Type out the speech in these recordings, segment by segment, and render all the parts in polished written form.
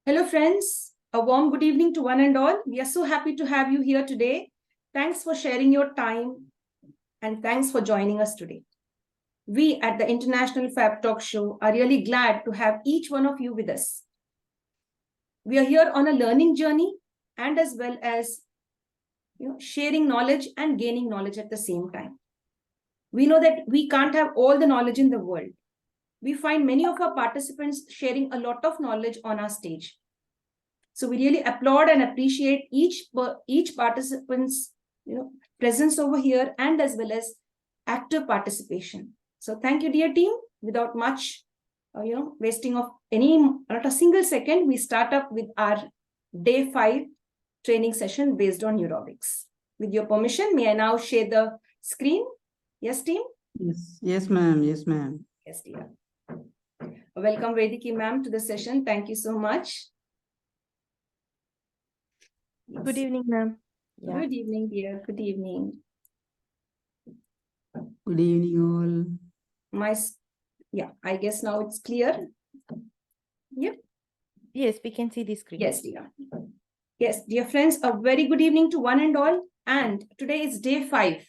Hello, friends. A warm good evening to one and all. We are so happy to have you here today. Thanks for sharing your time and thanks for joining us today. We at the International Fabtalks show are really glad to have each one of you with us. We are here on a learning journey and as well as sharing knowledge and gaining knowledge at the same time. We know that we can't have all the knowledge in the world. We find many of our participants sharing a lot of knowledge on our stage. So we really applaud and appreciate each participant's presence over here and as well as active participation. So thank you, dear team. Without much wasting of not a single second, we start up with our day 5 training session based on Neurobics. With your permission, may I now share the screen? Yes, team? Yes, ma'am. Yes, ma'am. Yes, dear. Welcome, Vediki ma'am, to the session. Thank you so much. Yes. Good evening, ma'am. Yeah. Good evening, dear. Good evening. Good evening, all. I guess now it's clear. Yep. Yes, we can see the screen. Yes, dear. Yes, dear friends, a very good evening to one and all. And today is day 5.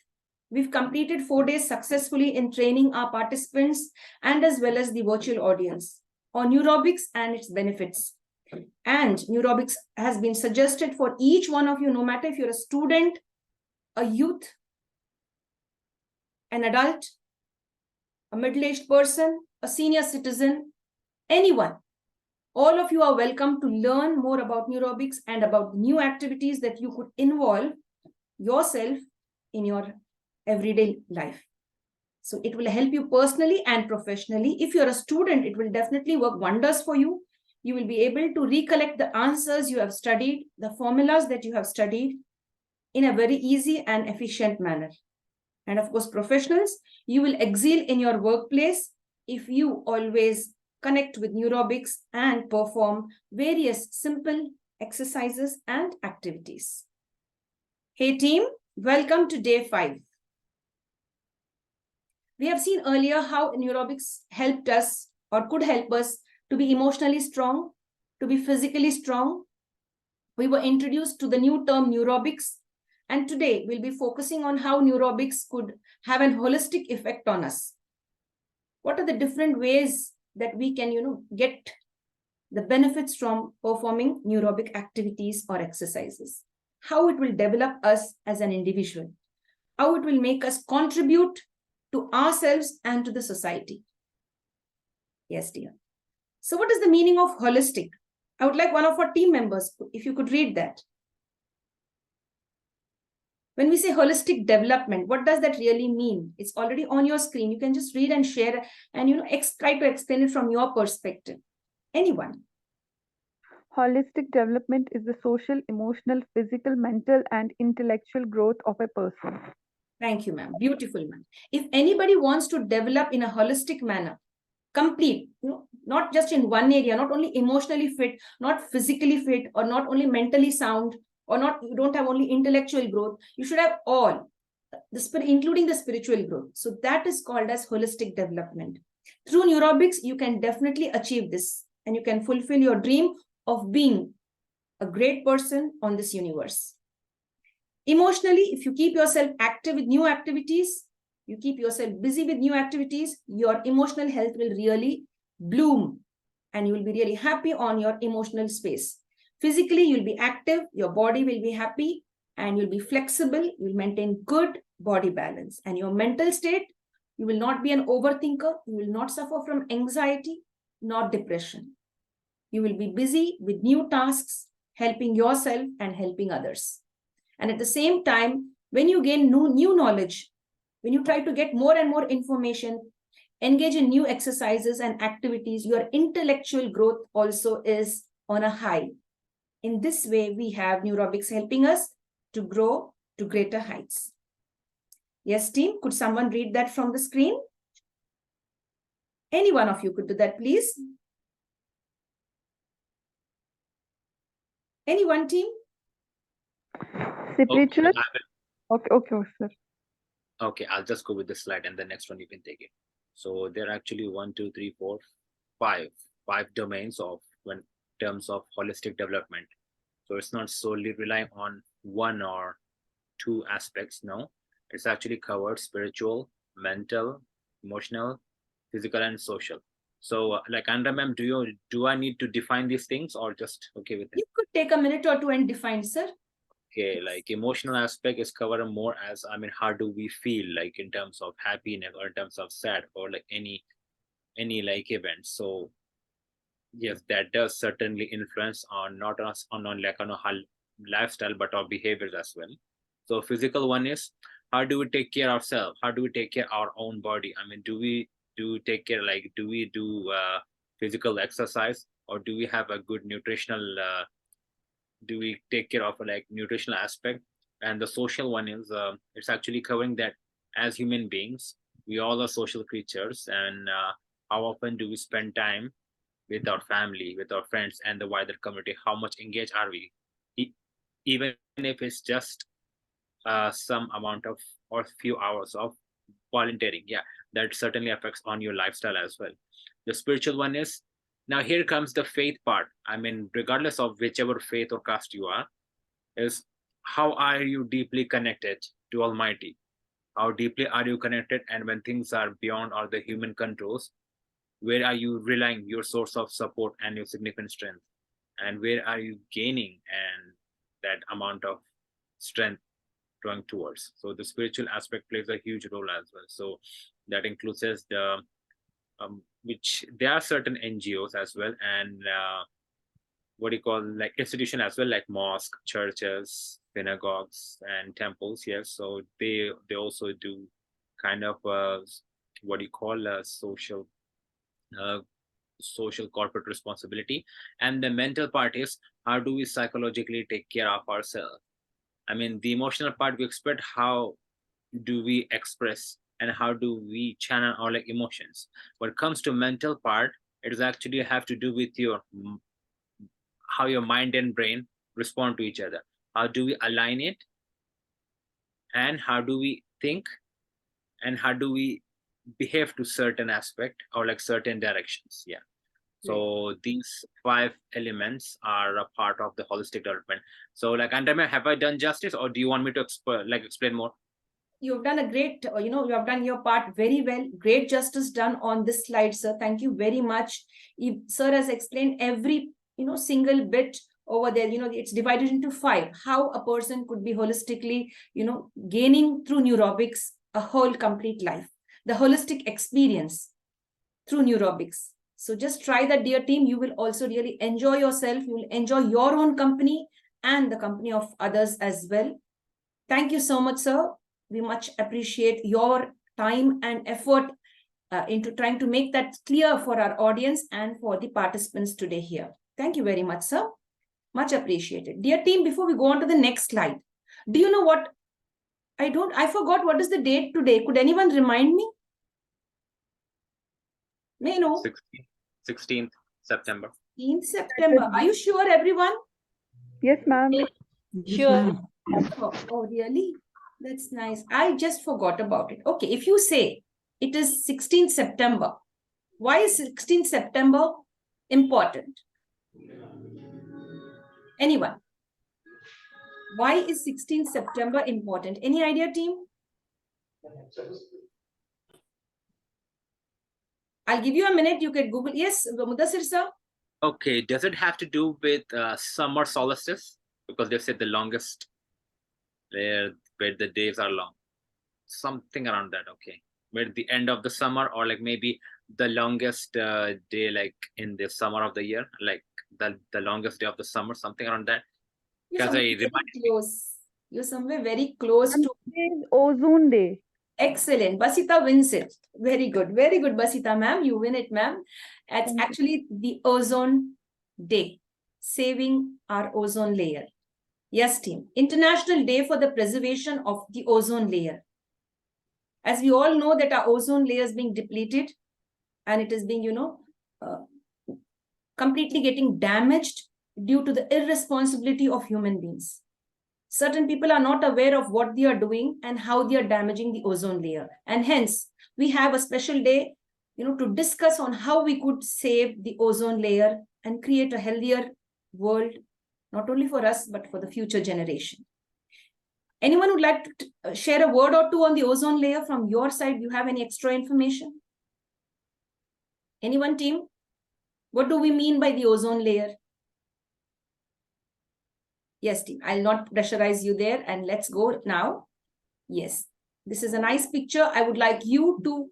We've completed 4 days successfully in training our participants and as well as the virtual audience on Neurobics and its benefits. And Neurobics has been suggested for each one of you, no matter if you're a student, a youth, an adult, a middle-aged person, a senior citizen, anyone. All of you are welcome to learn more about Neurobics and about new activities that you could involve yourself in your everyday life. So it will help you personally and professionally. If you're a student, it will definitely work wonders for you. You will be able to recollect the answers you have studied, the formulas that you have studied in a very easy and efficient manner. And of course, professionals, you will excel in your workplace if you always connect with Neurobics and perform various simple exercises and activities. Hey team, welcome to day 5. We have seen earlier how Neurobics helped us or could help us to be emotionally strong, to be physically strong. We were introduced to the new term Neurobics, and today we'll be focusing on how Neurobics could have an holistic effect on us. What are the different ways that we can, get the benefits from performing neurobic activities or exercises? How it will develop us as an individual, how it will make us contribute to ourselves and to the society. Yes, dear. So what is the meaning of holistic? I would like one of our team members, if you could read that. When we say holistic development, what does that really mean? It's already on your screen. You can just read and share and try to explain it from your perspective. Anyone? Holistic development is the social, emotional, physical, mental, and intellectual growth of a person. Thank you, ma'am. Beautiful, ma'am. If anybody wants to develop in a holistic manner, complete, not just in one area, not only emotionally fit, not physically fit, or not only mentally sound, or you don't have only intellectual growth, you should have all, including the spiritual growth. So that is called as holistic development. Through Neurobics, you can definitely achieve this and you can fulfill your dream of being a great person on this universe. Emotionally, if you keep yourself active with new activities, you keep yourself busy with new activities, your emotional health will really bloom and you will be really happy on your emotional space. Physically, you'll be active, your body will be happy and you'll be flexible, you'll maintain good body balance. And your mental state, you will not be an overthinker, you will not suffer from anxiety, nor depression. You will be busy with new tasks, helping yourself and helping others. And at the same time, when you gain new knowledge, when you try to get more and more information, engage in new exercises and activities, your intellectual growth also is on a high. In this way, we have Neurobics helping us to grow to greater heights. Yes, team, could someone read that from the screen? Any one of you could do that, please. Anyone, team? Spiritual? Okay, sir. Okay, I'll just go with the slide and the next one you can take it. So there are actually 1, 2, 3, 4, 5 domains of when terms of holistic development. So it's not solely relying on one or two aspects. No, it's actually covered spiritual, mental, emotional, physical, and social. So, like Andra ma'am, do I need to define these things or just okay with it? You could take a minute or two and define, sir. Okay, like emotional aspect is covered more as, I mean, how do we feel, like in terms of happiness or in terms of sad or like any like event. So yes, that does certainly influence on not us on like on our lifestyle but our behaviors as well. So physical one is, how do we take care of ourselves? How do we take care of our own body? I mean, do we take care, like do we do physical exercise, or do we have a good nutritional do we take care of like nutritional aspect? And the social one is, it's actually covering that as human beings we all are social creatures, and how often do we spend time with our family, with our friends, and the wider community? How much engaged are we? Even if it's just some amount of or few hours of volunteering, yeah, that certainly affects on your lifestyle as well. The spiritual one is, now here comes the faith part. I mean, regardless of whichever faith or caste you are, is how are you deeply connected to Almighty? How deeply are you connected? And when things are beyond all the human controls, where are you relying your source of support and your significant strength? And where are you gaining and that amount of strength drawing towards? So the spiritual aspect plays a huge role as well. So that includes the which there are certain NGOs as well, and what do you call, like institution as well, like mosque, churches, synagogues, and temples. Yes, so they also do kind of what do you call a social corporate responsibility. And the mental part is, how do we psychologically take care of ourselves? I mean, the emotional part we expect, how do we express and how do we channel our like emotions? When it comes to mental part, it is actually have to do with your how your mind and brain respond to each other. How do we align it, and how do we think, and how do we behave to certain aspect or like certain directions? Yeah. So these 5 elements are a part of the holistic development. So like, Andrea, have I done justice, or do you want me to explain more? You've done a great, you have done your part very well. Great justice done on this slide, sir. Thank you very much. Sir has explained every, single bit over there. It's divided into 5. How a person could be holistically, gaining through neurobics a whole complete life. The holistic experience through neurobics. So just try that, dear team. You will also really enjoy yourself. You will enjoy your own company and the company of others as well. Thank you so much, sir. We much appreciate your time and effort into trying to make that clear for our audience and for the participants today here. Thank you very much, sir. Much appreciated. Dear team, before we go on to the next slide, do you know what? I forgot what is the date today. Could anyone remind me? May I know? 16th September. 16th September. Are you sure, everyone? Yes, ma'am. Yes, Sure. ma'am. Oh, really? That's nice. I just forgot about it. Okay, if you say it is 16th September, why is 16th September important? Anyone? Why is 16th September important? Any idea, team? I'll give you a minute. You can Google. Yes, Mudassir sir. Okay, does it have to do with summer solstice? Because they said the longest, where the days are long. Something around that, okay. Where the end of the summer, or like maybe the longest day, like in the summer of the year, like the longest day of the summer, something around that. Because You're somewhere very close to. Today is Ozone Day. Excellent. Basita wins it. Very good. Very good, Basita ma'am. You win it, ma'am. It's actually the ozone day, saving our ozone layer. Yes, team. International Day for the Preservation of the Ozone Layer. As we all know that our ozone layer is being depleted and it is being, completely getting damaged due to the irresponsibility of human beings. Certain people are not aware of what they are doing and how they are damaging the ozone layer. And hence, we have a special day to discuss on how we could save the ozone layer and create a healthier world, not only for us, but for the future generation. Anyone would like to share a word or two on the ozone layer from your side? You have any extra information? Anyone, team? What do we mean by the ozone layer? Yes, team. I'll not pressurize you there, and let's go now. Yes, this is a nice picture. I would like you to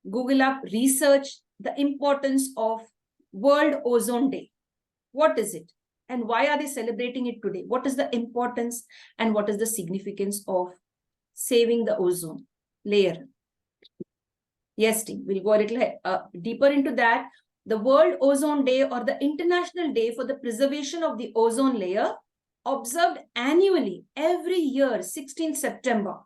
Google up, research the importance of World Ozone Day. What is it? And why are they celebrating it today? What is the importance and what is the significance of saving the ozone layer? Yes, team, we'll go a little deeper into that. The World Ozone Day, or the International Day for the Preservation of the Ozone Layer, observed annually every year, 16th September,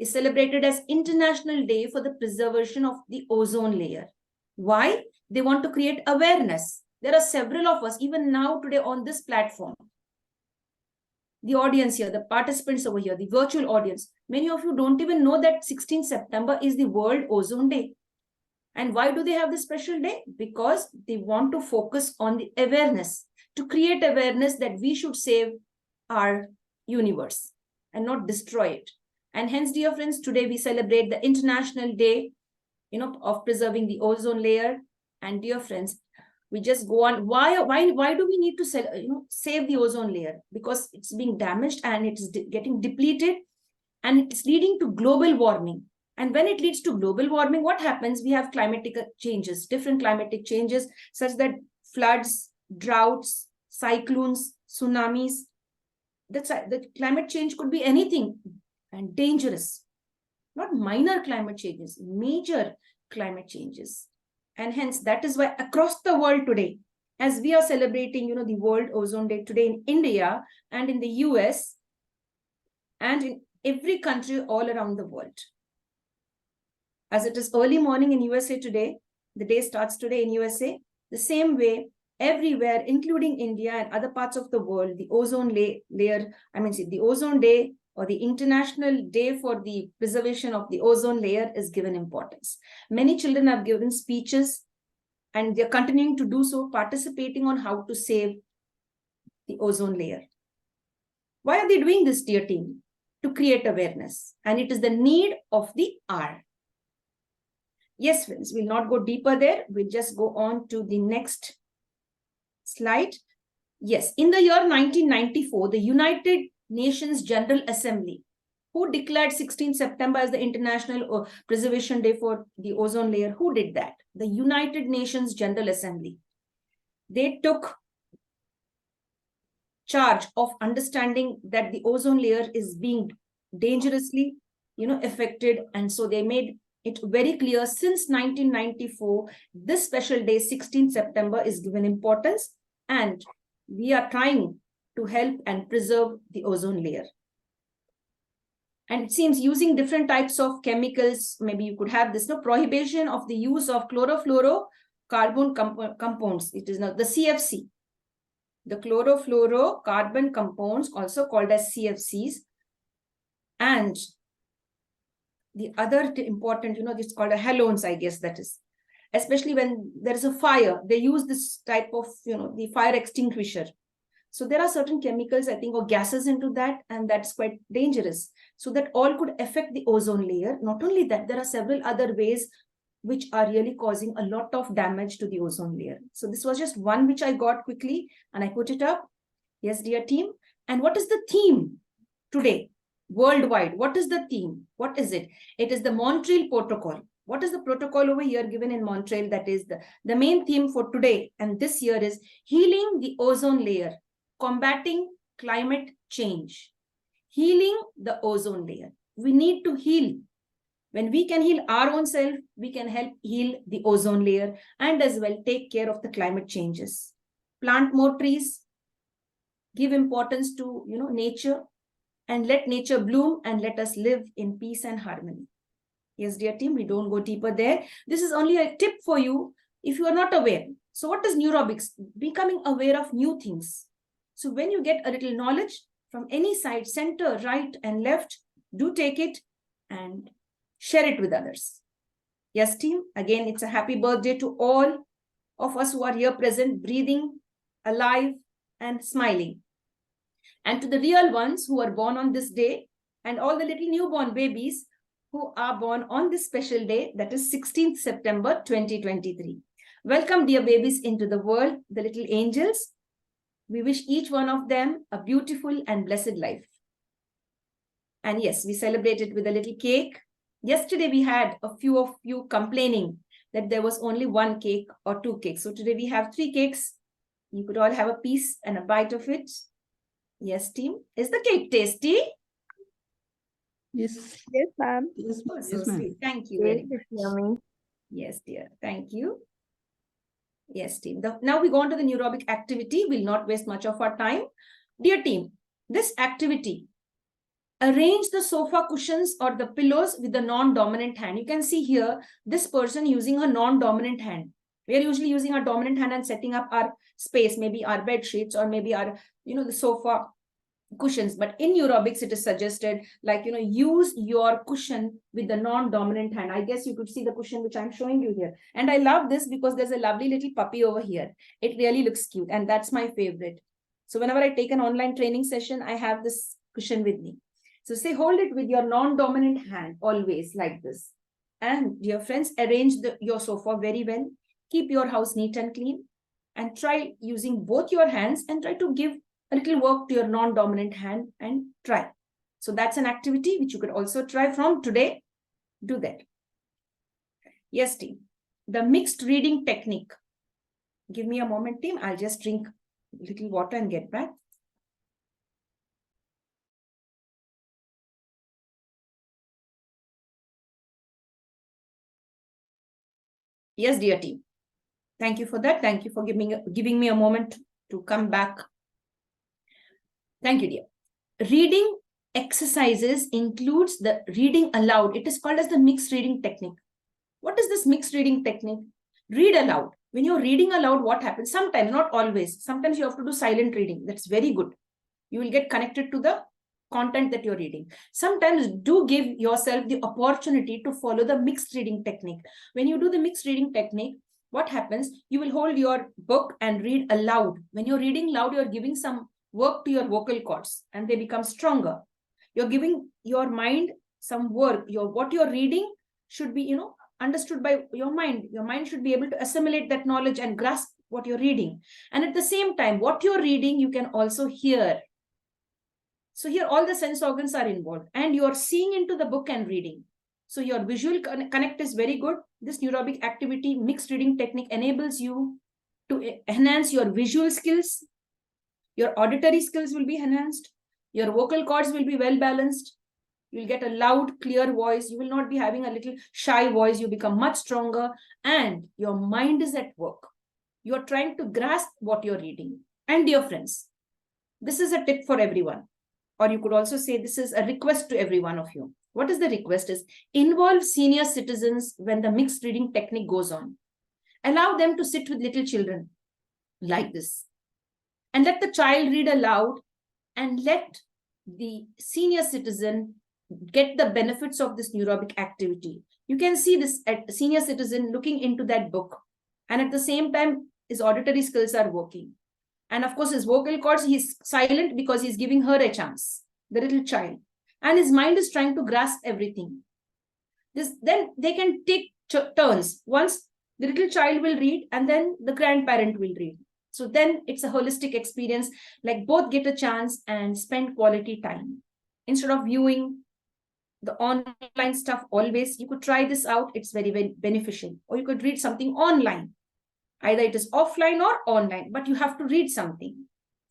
is celebrated as International Day for the Preservation of the Ozone Layer. Why? They want to create awareness. There are several of us, even now today on this platform. The audience here, the participants over here, the virtual audience, many of you don't even know that 16th September is the World Ozone Day. And why do they have this special day? Because they want to focus on the awareness, to create awareness that we should save our universe and not destroy it. And hence, dear friends, today we celebrate the International Day, of preserving the ozone layer. And dear friends, we just go on. Why do we need to save the ozone layer? Because it's being damaged and it's getting depleted, and it's leading to global warming. And when it leads to global warming, what happens? We have climatic changes, different climatic changes, such that floods, droughts, cyclones, tsunamis. The climate change could be anything and dangerous. Not minor climate changes, major climate changes. And hence, that is why across the world today, as we are celebrating, the World Ozone Day today in India and in the US and in every country all around the world. As it is early morning in USA today, the day starts today in USA, the same way everywhere, including India and other parts of the world, the ozone layer, the ozone day, or the International Day for the Preservation of the Ozone Layer, is given importance. Many children have given speeches, and they're continuing to do so, participating on how to save the ozone layer. Why are they doing this, dear team? To create awareness. And it is the need of the hour. Yes, friends, we'll not go deeper there. We'll just go on to the next slide. Yes, in the year 1994, the United Nations General Assembly, who declared 16th September as the International Preservation Day for the Ozone Layer, who did that? The United Nations General Assembly. They took charge of understanding that the ozone layer is being dangerously, affected. And so they made it very clear since 1994, this special day, 16th September, is given importance, and we are trying to help and preserve the ozone layer. And it seems using different types of chemicals, maybe you could have this, prohibition of the use of chlorofluorocarbon compounds. It is now the CFC. The chlorofluorocarbon compounds, also called as CFCs. And the other important, it's called a halogens, I guess that is. Especially when there is a fire, they use this type of, the fire extinguisher. So there are certain chemicals, I think, or gases into that, and that's quite dangerous. So that all could affect the ozone layer. Not only that, there are several other ways which are really causing a lot of damage to the ozone layer. So this was just one which I got quickly and I put it up. Yes, dear team. And what is the theme today? Worldwide, what is the theme? What is it? It is the Montreal Protocol. What is the protocol over here given in Montreal? That is the main theme for today and this year is healing the ozone layer, combating climate change, healing the ozone layer. We need to heal. When we can heal our own self, we can help heal the ozone layer and as well take care of the climate changes. Plant more trees, give importance to nature, and let nature bloom and let us live in peace and harmony. Yes, dear team, we don't go deeper there. This is only a tip for you if you are not aware. So what is Neurobics? Becoming aware of new things. So when you get a little knowledge from any side, center, right and left, do take it and share it with others. Yes, team. Again, it's a happy birthday to all of us who are here present, breathing, alive, and smiling. And to the real ones who are born on this day, and all the little newborn babies who are born on this special day, that is 16th September 2023. Welcome, dear babies, into the world, the little angels. We wish each one of them a beautiful and blessed life. And yes, we celebrated with a little cake. Yesterday, we had a few of you complaining that there was only one cake or two cakes. So today we have 3 cakes. You could all have a piece and a bite of it. Yes, team. Is the cake tasty? Yes. Yes, ma'am. Yes, Oh, yes, so ma'am. sweet. Thank you very Yes, much. it's yummy. Yes, dear. Thank you. Yes, team. Now we go on to the neurobic activity. We'll not waste much of our time. Dear team, this activity, arrange the sofa cushions or the pillows with the non-dominant hand. You can see here, this person using a non-dominant hand. We are usually using our dominant hand and setting up our space, maybe our bed sheets or maybe our, the sofa cushions. But in neurobics, it is suggested like, use your cushion with the non-dominant hand. I guess you could see the cushion which I'm showing you here. And I love this because there's a lovely little puppy over here. It really looks cute. And that's my favorite. So whenever I take an online training session, I have this cushion with me. So say, hold it with your non-dominant hand, always like this. And dear friends, arrange your sofa very well. Keep your house neat and clean. And try using both your hands and try to give a little work to your non-dominant hand and try. So that's an activity which you could also try from today. Do that. Yes, team. The mixed reading technique. Give me a moment, team. I'll just drink a little water and get back. Yes, dear team. Thank you for that. Thank you for giving me a moment to come back. Thank you, dear. Reading exercises includes the reading aloud. It is called as the mixed reading technique. What is this mixed reading technique? Read aloud. When you're reading aloud, what happens? Sometimes, not always. Sometimes you have to do silent reading. That's very good. You will get connected to the content that you're reading. Sometimes do give yourself the opportunity to follow the mixed reading technique. When you do the mixed reading technique, what happens? You will hold your book and read aloud. When you're reading loud, you're giving some work to your vocal cords and they become stronger. You're giving your mind some work. What you're reading should be, understood by your mind. Your mind should be able to assimilate that knowledge and grasp what you're reading. And at the same time, what you're reading, you can also hear. So here all the sense organs are involved and you're seeing into the book and reading. So your visual connect is very good. This neurobic activity, mixed reading technique enables you to enhance your visual skills. Your auditory skills will be enhanced. Your vocal cords will be well balanced. You'll get a loud, clear voice. You will not be having a little shy voice. You become much stronger and your mind is at work. You're trying to grasp what you're reading. And dear friends, this is a tip for everyone. Or you could also say this is a request to every one of you. What is the request is involve senior citizens when the mixed reading technique goes on. Allow them to sit with little children like this. And let the child read aloud and let the senior citizen get the benefits of this neurobic activity. You can see this senior citizen looking into that book. And at the same time, his auditory skills are working. And of course, his vocal cords, he's silent because he's giving her a chance, the little child. And his mind is trying to grasp everything. Then they can take turns. Once the little child will read and then the grandparent will read. So then it's a holistic experience, like both get a chance and spend quality time. Instead of viewing the online stuff always, you could try this out. It's very, very beneficial. Or you could read something online. Either it is offline or online, but you have to read something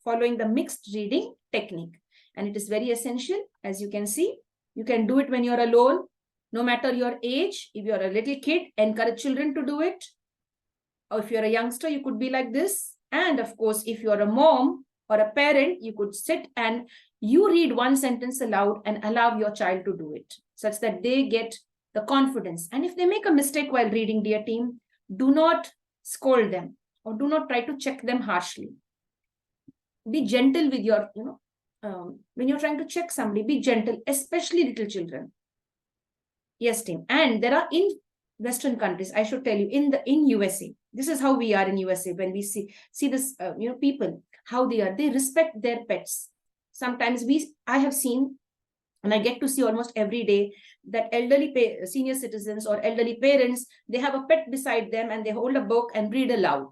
following the mixed reading technique. And it is very essential. As you can see, you can do it when you're alone, no matter your age. If you're a little kid, encourage children to do it. Or if you're a youngster, you could be like this. And of course, if you're a mom or a parent, you could sit and you read one sentence aloud and allow your child to do it such that they get the confidence. And if they make a mistake while reading, dear team, do not scold them or do not try to check them harshly. Be gentle with your, when you're trying to check somebody, be gentle, especially little children. Yes, team. And there are Western countries, I should tell you, in USA, this is how we are in USA. When we see this, people, how they respect their pets. Sometimes I have seen, and I get to see almost every day, that senior citizens or elderly parents, they have a pet beside them and they hold a book and read aloud.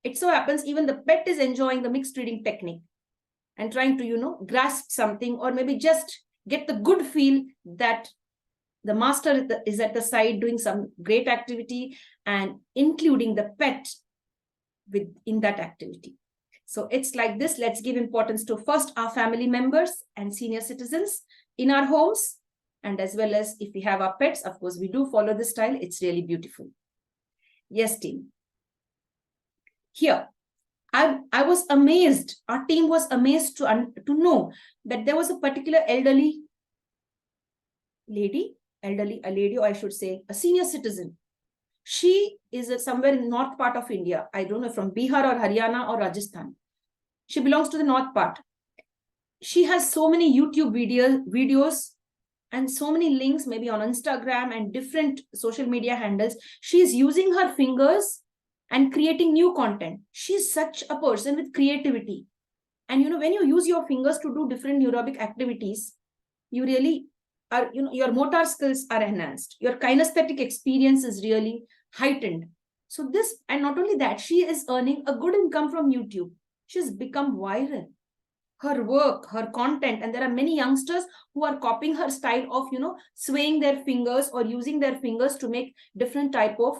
It so happens even the pet is enjoying the mixed reading technique and trying to, grasp something, or maybe just get the good feel that the master is at the side doing some great activity and including the pet in that activity. So it's like this. Let's give importance to first our family members and senior citizens in our homes, and as well as if we have our pets, of course, we do follow this style. It's really beautiful. Yes, team. Here, I was amazed. Our team was amazed to know that there was a particular a lady, or I should say a senior citizen. She is somewhere in the north part of India. I don't know, from Bihar or Haryana or Rajasthan. She belongs to the north part. She has so many YouTube videos and so many links, maybe on Instagram and different social media handles. She is using her fingers and creating new content. She's such a person with creativity. And when you use your fingers to do different neurobic activities, you really are, your motor skills are enhanced. Your kinesthetic experience is really heightened. So this, and not only that, she is earning a good income from YouTube. She's become viral. Her work, her content, and there are many youngsters who are copying her style of, swaying their fingers or using their fingers to make different type of,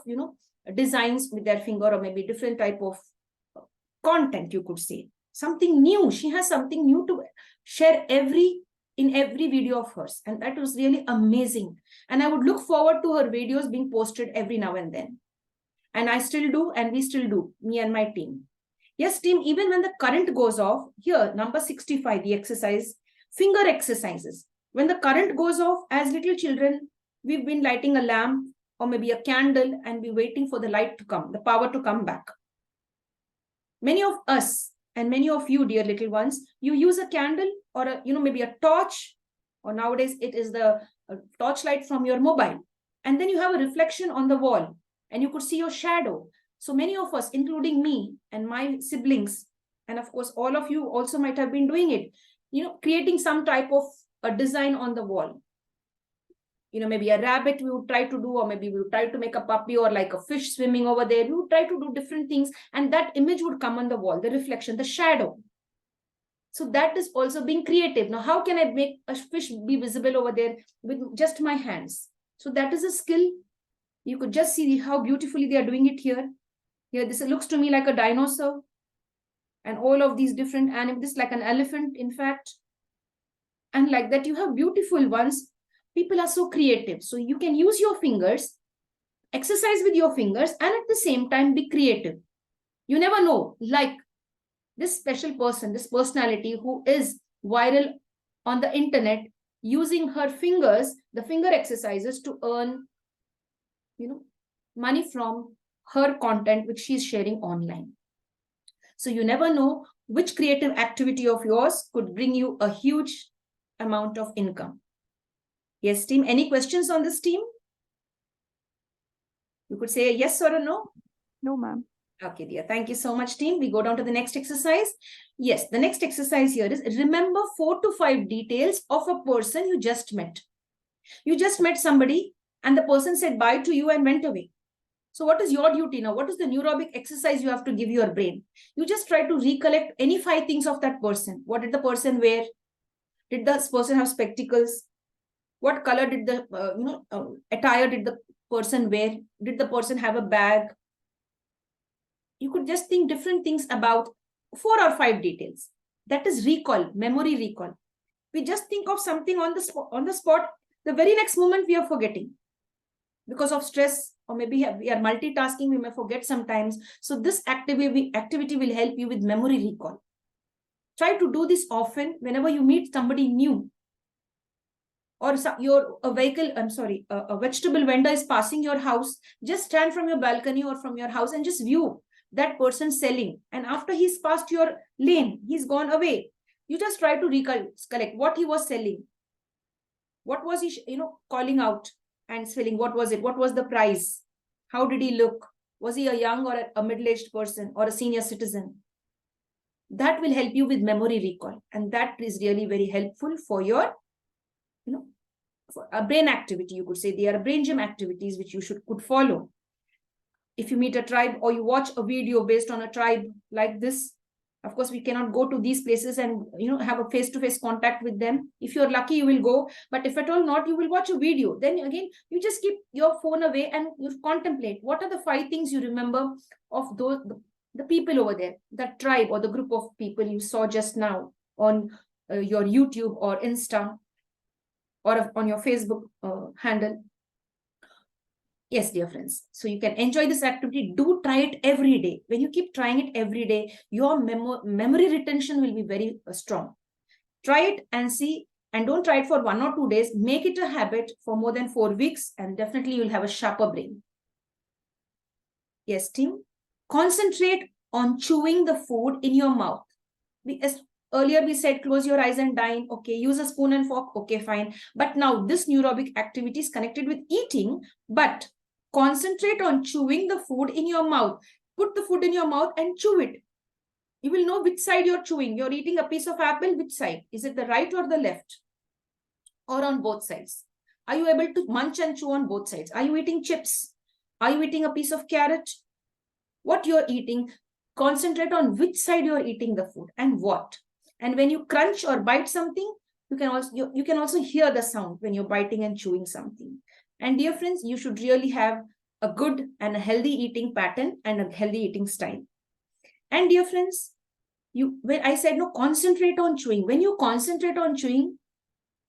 designs with their finger, or maybe different type of content, you could say. Something new. She has something new to share in every video of hers. And that was really amazing. And I would look forward to her videos being posted every now and then. And I still do, and we still do, me and my team. Yes, team, even when the current goes off, here, number 65, the exercise, finger exercises. When the current goes off, as little children, we've been lighting a lamp or maybe a candle and be waiting for the light to come, the power to come back. Many of us and many of you, dear little ones, you use a candle or maybe a torch, or nowadays it is the torchlight from your mobile. And then you have a reflection on the wall and you could see your shadow. So many of us, including me and my siblings, and of course, all of you also might have been doing it, creating some type of a design on the wall. Maybe a rabbit we would try to do, or maybe we would try to make a puppy or like a fish swimming over there. We would try to do different things, and that image would come on the wall, the reflection, the shadow. So that is also being creative. Now, how can I make a fish be visible over there with just my hands? So that is a skill. You could just see how beautifully they are doing it here. Here, this looks to me like a dinosaur. And all of these different animals, this is like an elephant, in fact. And like that, you have beautiful ones. People are so creative. So you can use your fingers, exercise with your fingers, and at the same time be creative. You never know, like this special person, this personality who is viral on the internet, using her fingers, the finger exercises, to earn, money from her content, which she's sharing online. So you never know which creative activity of yours could bring you a huge amount of income. Yes, team, any questions on this, team? You could say a yes or a no. No, ma'am. Okay, dear. Thank you so much, team. We go down to the next exercise. Yes, the next exercise here is remember 4 to 5 details of a person you just met. You just met somebody and the person said bye to you and went away. So what is your duty now? What is the neurobic exercise you have to give your brain? You just try to recollect any 5 things of that person. What did the person wear? Did this person have spectacles? What color did the attire did the person wear? Did the person have a bag? You could just think different things about 4 or 5 details. That is recall, memory recall. We just think of something on the spot. The very next moment we are forgetting because of stress, or maybe we are multitasking. We may forget sometimes. So this activity will help you with memory recall. Try to do this often whenever you meet somebody new. Or a vegetable vendor is passing your house. Just stand from your balcony or from your house and just view that person selling. And after he's passed your lane, he's gone away. You just try to recollect what he was selling. What was he, calling out? and swelling. What was it? What was the price? How did he look? Was he a young or a middle-aged person or a senior citizen? That will help you with memory recall. And that is really very helpful for your, for a brain activity, you could say. They are brain gym activities which you could follow. If you meet a tribe or you watch a video based on a tribe like this, of course, we cannot go to these places and have a face-to-face contact with them. If you're lucky, you will go. But if at all not, you will watch a video. Then again, you just keep your phone away and you contemplate. What are the 5 things you remember of the people over there, that tribe or the group of people you saw just now on your YouTube or Insta or on your Facebook handle? Yes, dear friends. So you can enjoy this activity. Do try it every day. When you keep trying it every day, your memory retention will be very strong. Try it and see, and don't try it for 1 or 2 days. Make it a habit for more than 4 weeks, and definitely you'll have a sharper brain. Yes, team. Concentrate on chewing the food in your mouth. Earlier we said close your eyes and dine. Okay, use a spoon and fork. Okay, fine. But now this neurobic activity is connected with eating, but concentrate on chewing the food in your mouth. Put the food in your mouth and chew it. You will know which side you're chewing. You're eating a piece of apple, which side? Is it the right or the left? Or on both sides? Are you able to munch and chew on both sides? Are you eating chips? Are you eating a piece of carrot? What you're eating, concentrate on which side you're eating the food and what. And when you crunch or bite something, you can also hear the sound when you're biting and chewing something. And dear friends, you should really have a good and a healthy eating pattern and a healthy eating style. And dear friends, when I said no, concentrate on chewing. When you concentrate on chewing,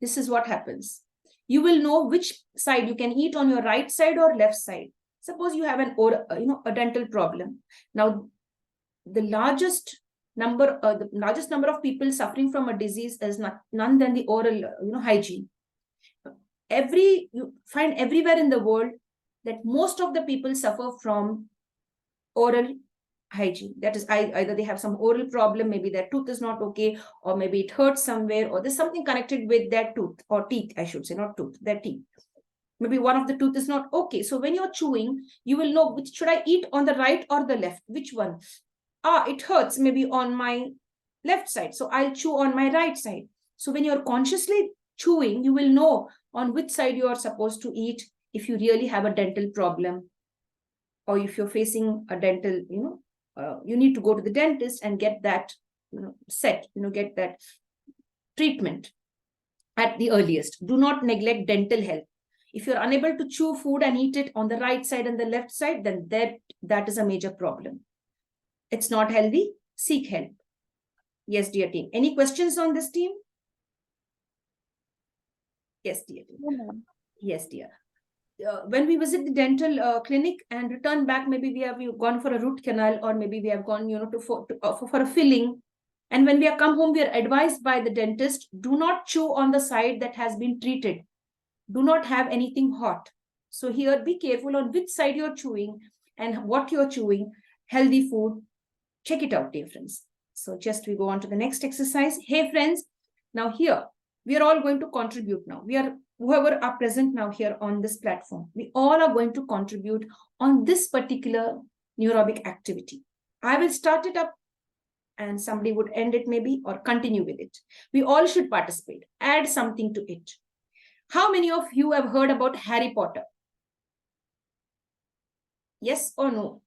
this is what happens. You will know which side you can eat on your right side or left side. Suppose you have a dental problem. Now, the largest number of people suffering from a disease is none than the oral hygiene. You find everywhere in the world that most of the people suffer from oral hygiene. That is, either they have some oral problem, maybe their tooth is not okay, or maybe it hurts somewhere, or there's something connected with their tooth or teeth, I should say, not tooth, their teeth. Maybe one of the tooth is not okay. So when you're chewing, you will know which should I eat on the right or the left, which one. It hurts maybe on my left side, so I'll chew on my right side. So when you're consciously chewing, you will know on which side you are supposed to eat if you really have a dental problem, or if you're facing a dental, you need to go to the dentist and get that get that treatment at the earliest. Do not neglect dental health. If you're unable to chew food and eat it on the right side and the left side, then that is a major problem. It's not healthy. Seek help. Yes, dear team. Any questions on this, team? Yes, dear team. No, ma'am. Yes, dear. When we visit the dental clinic and return back, maybe we have gone for a root canal, or maybe we have gone for a filling. And when we have come home, we are advised by the dentist, do not chew on the side that has been treated. Do not have anything hot. So here, be careful on which side you're chewing and what you're chewing. Healthy food. Check it out, dear friends. So just we go on to the next exercise. Hey, friends. Now here, we are all going to contribute now. Whoever are present now here on this platform, we all are going to contribute on this particular neurobic activity. I will start it up and somebody would end it maybe, or continue with it. We all should participate. Add something to it. How many of you have heard about Harry Potter? Yes or no?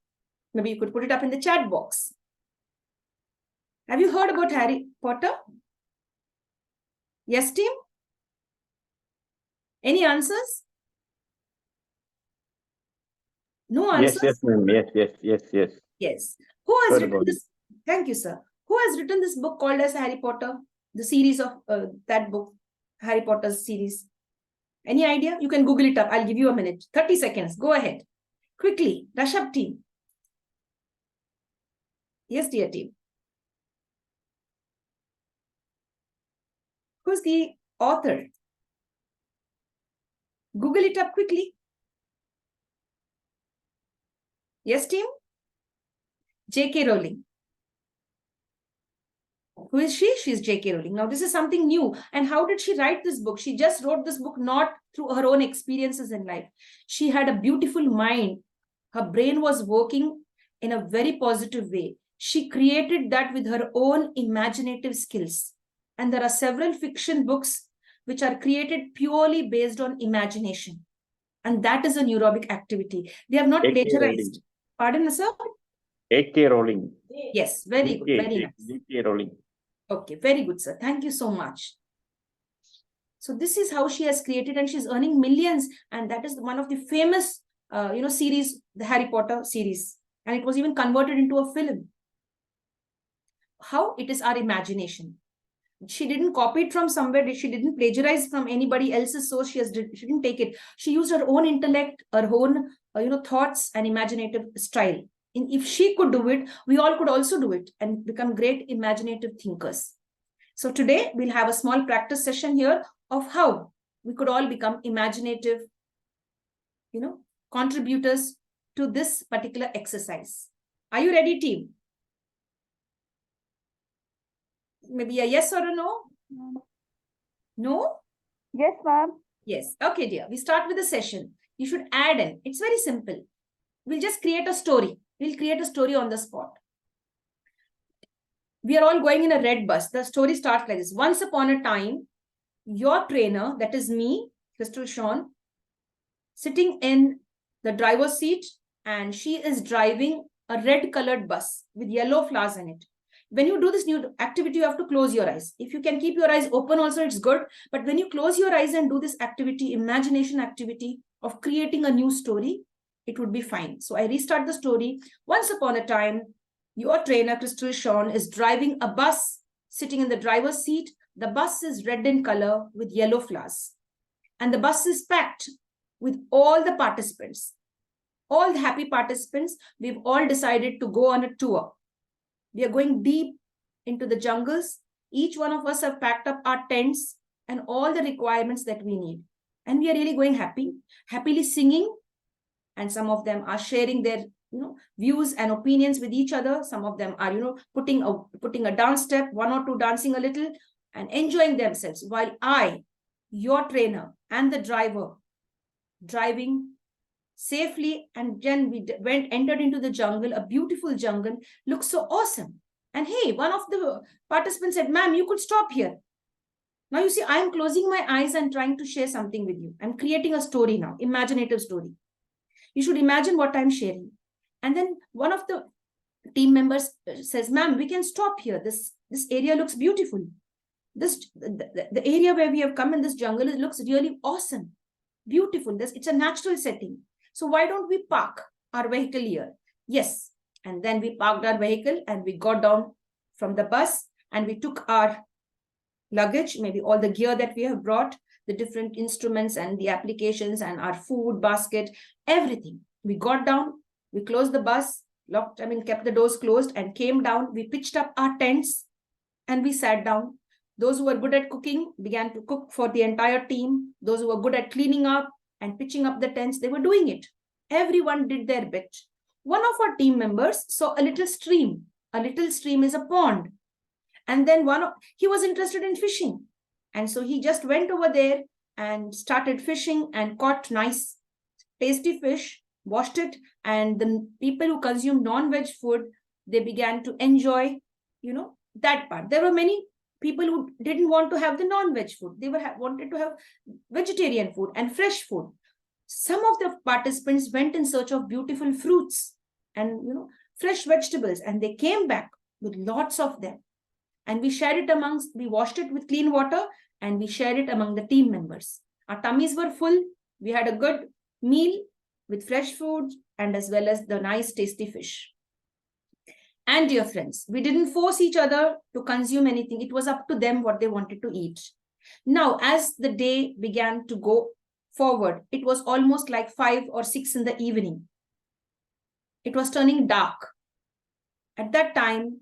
Maybe you could put it up in the chat box. Have you heard about Harry Potter? Yes, team? Any answers? No answers? Yes, ma'am. Yes. Yes. Who has Heard written about this? Thank you, sir. Who has written this book called as Harry Potter? The series of that book, Harry Potter's series. Any idea? You can Google it up. I'll give you a minute. 30 seconds. Go ahead. Quickly. Rush up, team. Yes, dear team. Who's the author? Google it up quickly. Yes, team? J.K. Rowling. Who is she? She's J.K. Rowling. Now, this is something new. And how did she write this book? She just wrote this book not through her own experiences in life. She had a beautiful mind. Her brain was working in a very positive way. She created that with her own imaginative skills. And there are several fiction books which are created purely based on imagination. And that is a neurobic activity. They have not J.K. plagiarized. Pardon, sir? J.K. Rowling. Yes, very good. Very nice. J.K. Rowling. Okay, very good, sir. Thank you so much. So this is how she has created, and she's earning millions. And that is one of the famous, series, the Harry Potter series. And it was even converted into a film. How? It is our imagination. She didn't copy it from somewhere. She didn't plagiarize from anybody else's source. She didn't take it. She used her own intellect, her own, thoughts and imaginative style. And if she could do it, we all could also do it and become great imaginative thinkers. So today we'll have a small practice session here of how we could all become imaginative, contributors to this particular exercise. Are you ready, team? Maybe a yes or a no? No? Yes, ma'am. Yes. Okay, dear. We start with the session. You should add in. It's very simple. We'll just create a story. We'll create a story on the spot. We are all going in a red bus. The story starts like this. Once upon a time, your trainer, that is me, Crystal Sean, sitting in the driver's seat, and she is driving a red colored bus with yellow flowers in it. When you do this new activity, you have to close your eyes. If you can keep your eyes open also, it's good. But when you close your eyes and do this activity, imagination activity of creating a new story, it would be fine. So I restart the story. Once upon a time, your trainer, Crystal Sean, is driving a bus, sitting in the driver's seat. The bus is red in color with yellow flowers. And the bus is packed with all the participants. All the happy participants, we've all decided to go on a tour. We are going deep into the jungles. Each one of us have packed up our tents and all the requirements that we need. And we are really going happily singing. And some of them are sharing their views and opinions with each other. Some of them are, putting a dance step, one or two dancing a little and enjoying themselves. While I, your trainer and the driver, driving safely, and then we entered into the jungle, a beautiful jungle, looks so awesome. And hey, one of the participants said, ma'am, you could stop here. Now you see, I'm closing my eyes and trying to share something with you. I'm creating a story now, imaginative story. You should imagine what I'm sharing. And then one of the team members says, ma'am, we can stop here. This area looks beautiful. The area where we have come in this jungle, it looks really awesome, beautiful. It's a natural setting. So why don't we park our vehicle here? Yes. And then we parked our vehicle and we got down from the bus and we took our luggage, maybe all the gear that we have brought, the different instruments and the applications and our food basket, everything. We got down, we closed the bus, kept the doors closed and came down. We pitched up our tents and we sat down. Those who were good at cooking began to cook for the entire team. Those who were good at cleaning up and pitching up the tents, they were doing it. Everyone did their bit. One of our team members saw a little stream. A little stream is a pond. And then he was interested in fishing. And so he just went over there and started fishing and caught nice, tasty fish, washed it. And the people who consumed non-veg food, they began to enjoy, that part. There were many people who didn't want to have the non-veg food. They wanted to have vegetarian food and fresh food. Some of the participants went in search of beautiful fruits and fresh vegetables, and they came back with lots of them. And we shared it we washed it with clean water and we shared it among the team members. Our tummies were full. We had a good meal with fresh food and as well as the nice tasty fish. And dear friends, we didn't force each other to consume anything. It was up to them what they wanted to eat. Now, as the day began to go forward, it was almost like 5 or 6 in the evening. It was turning dark. At that time,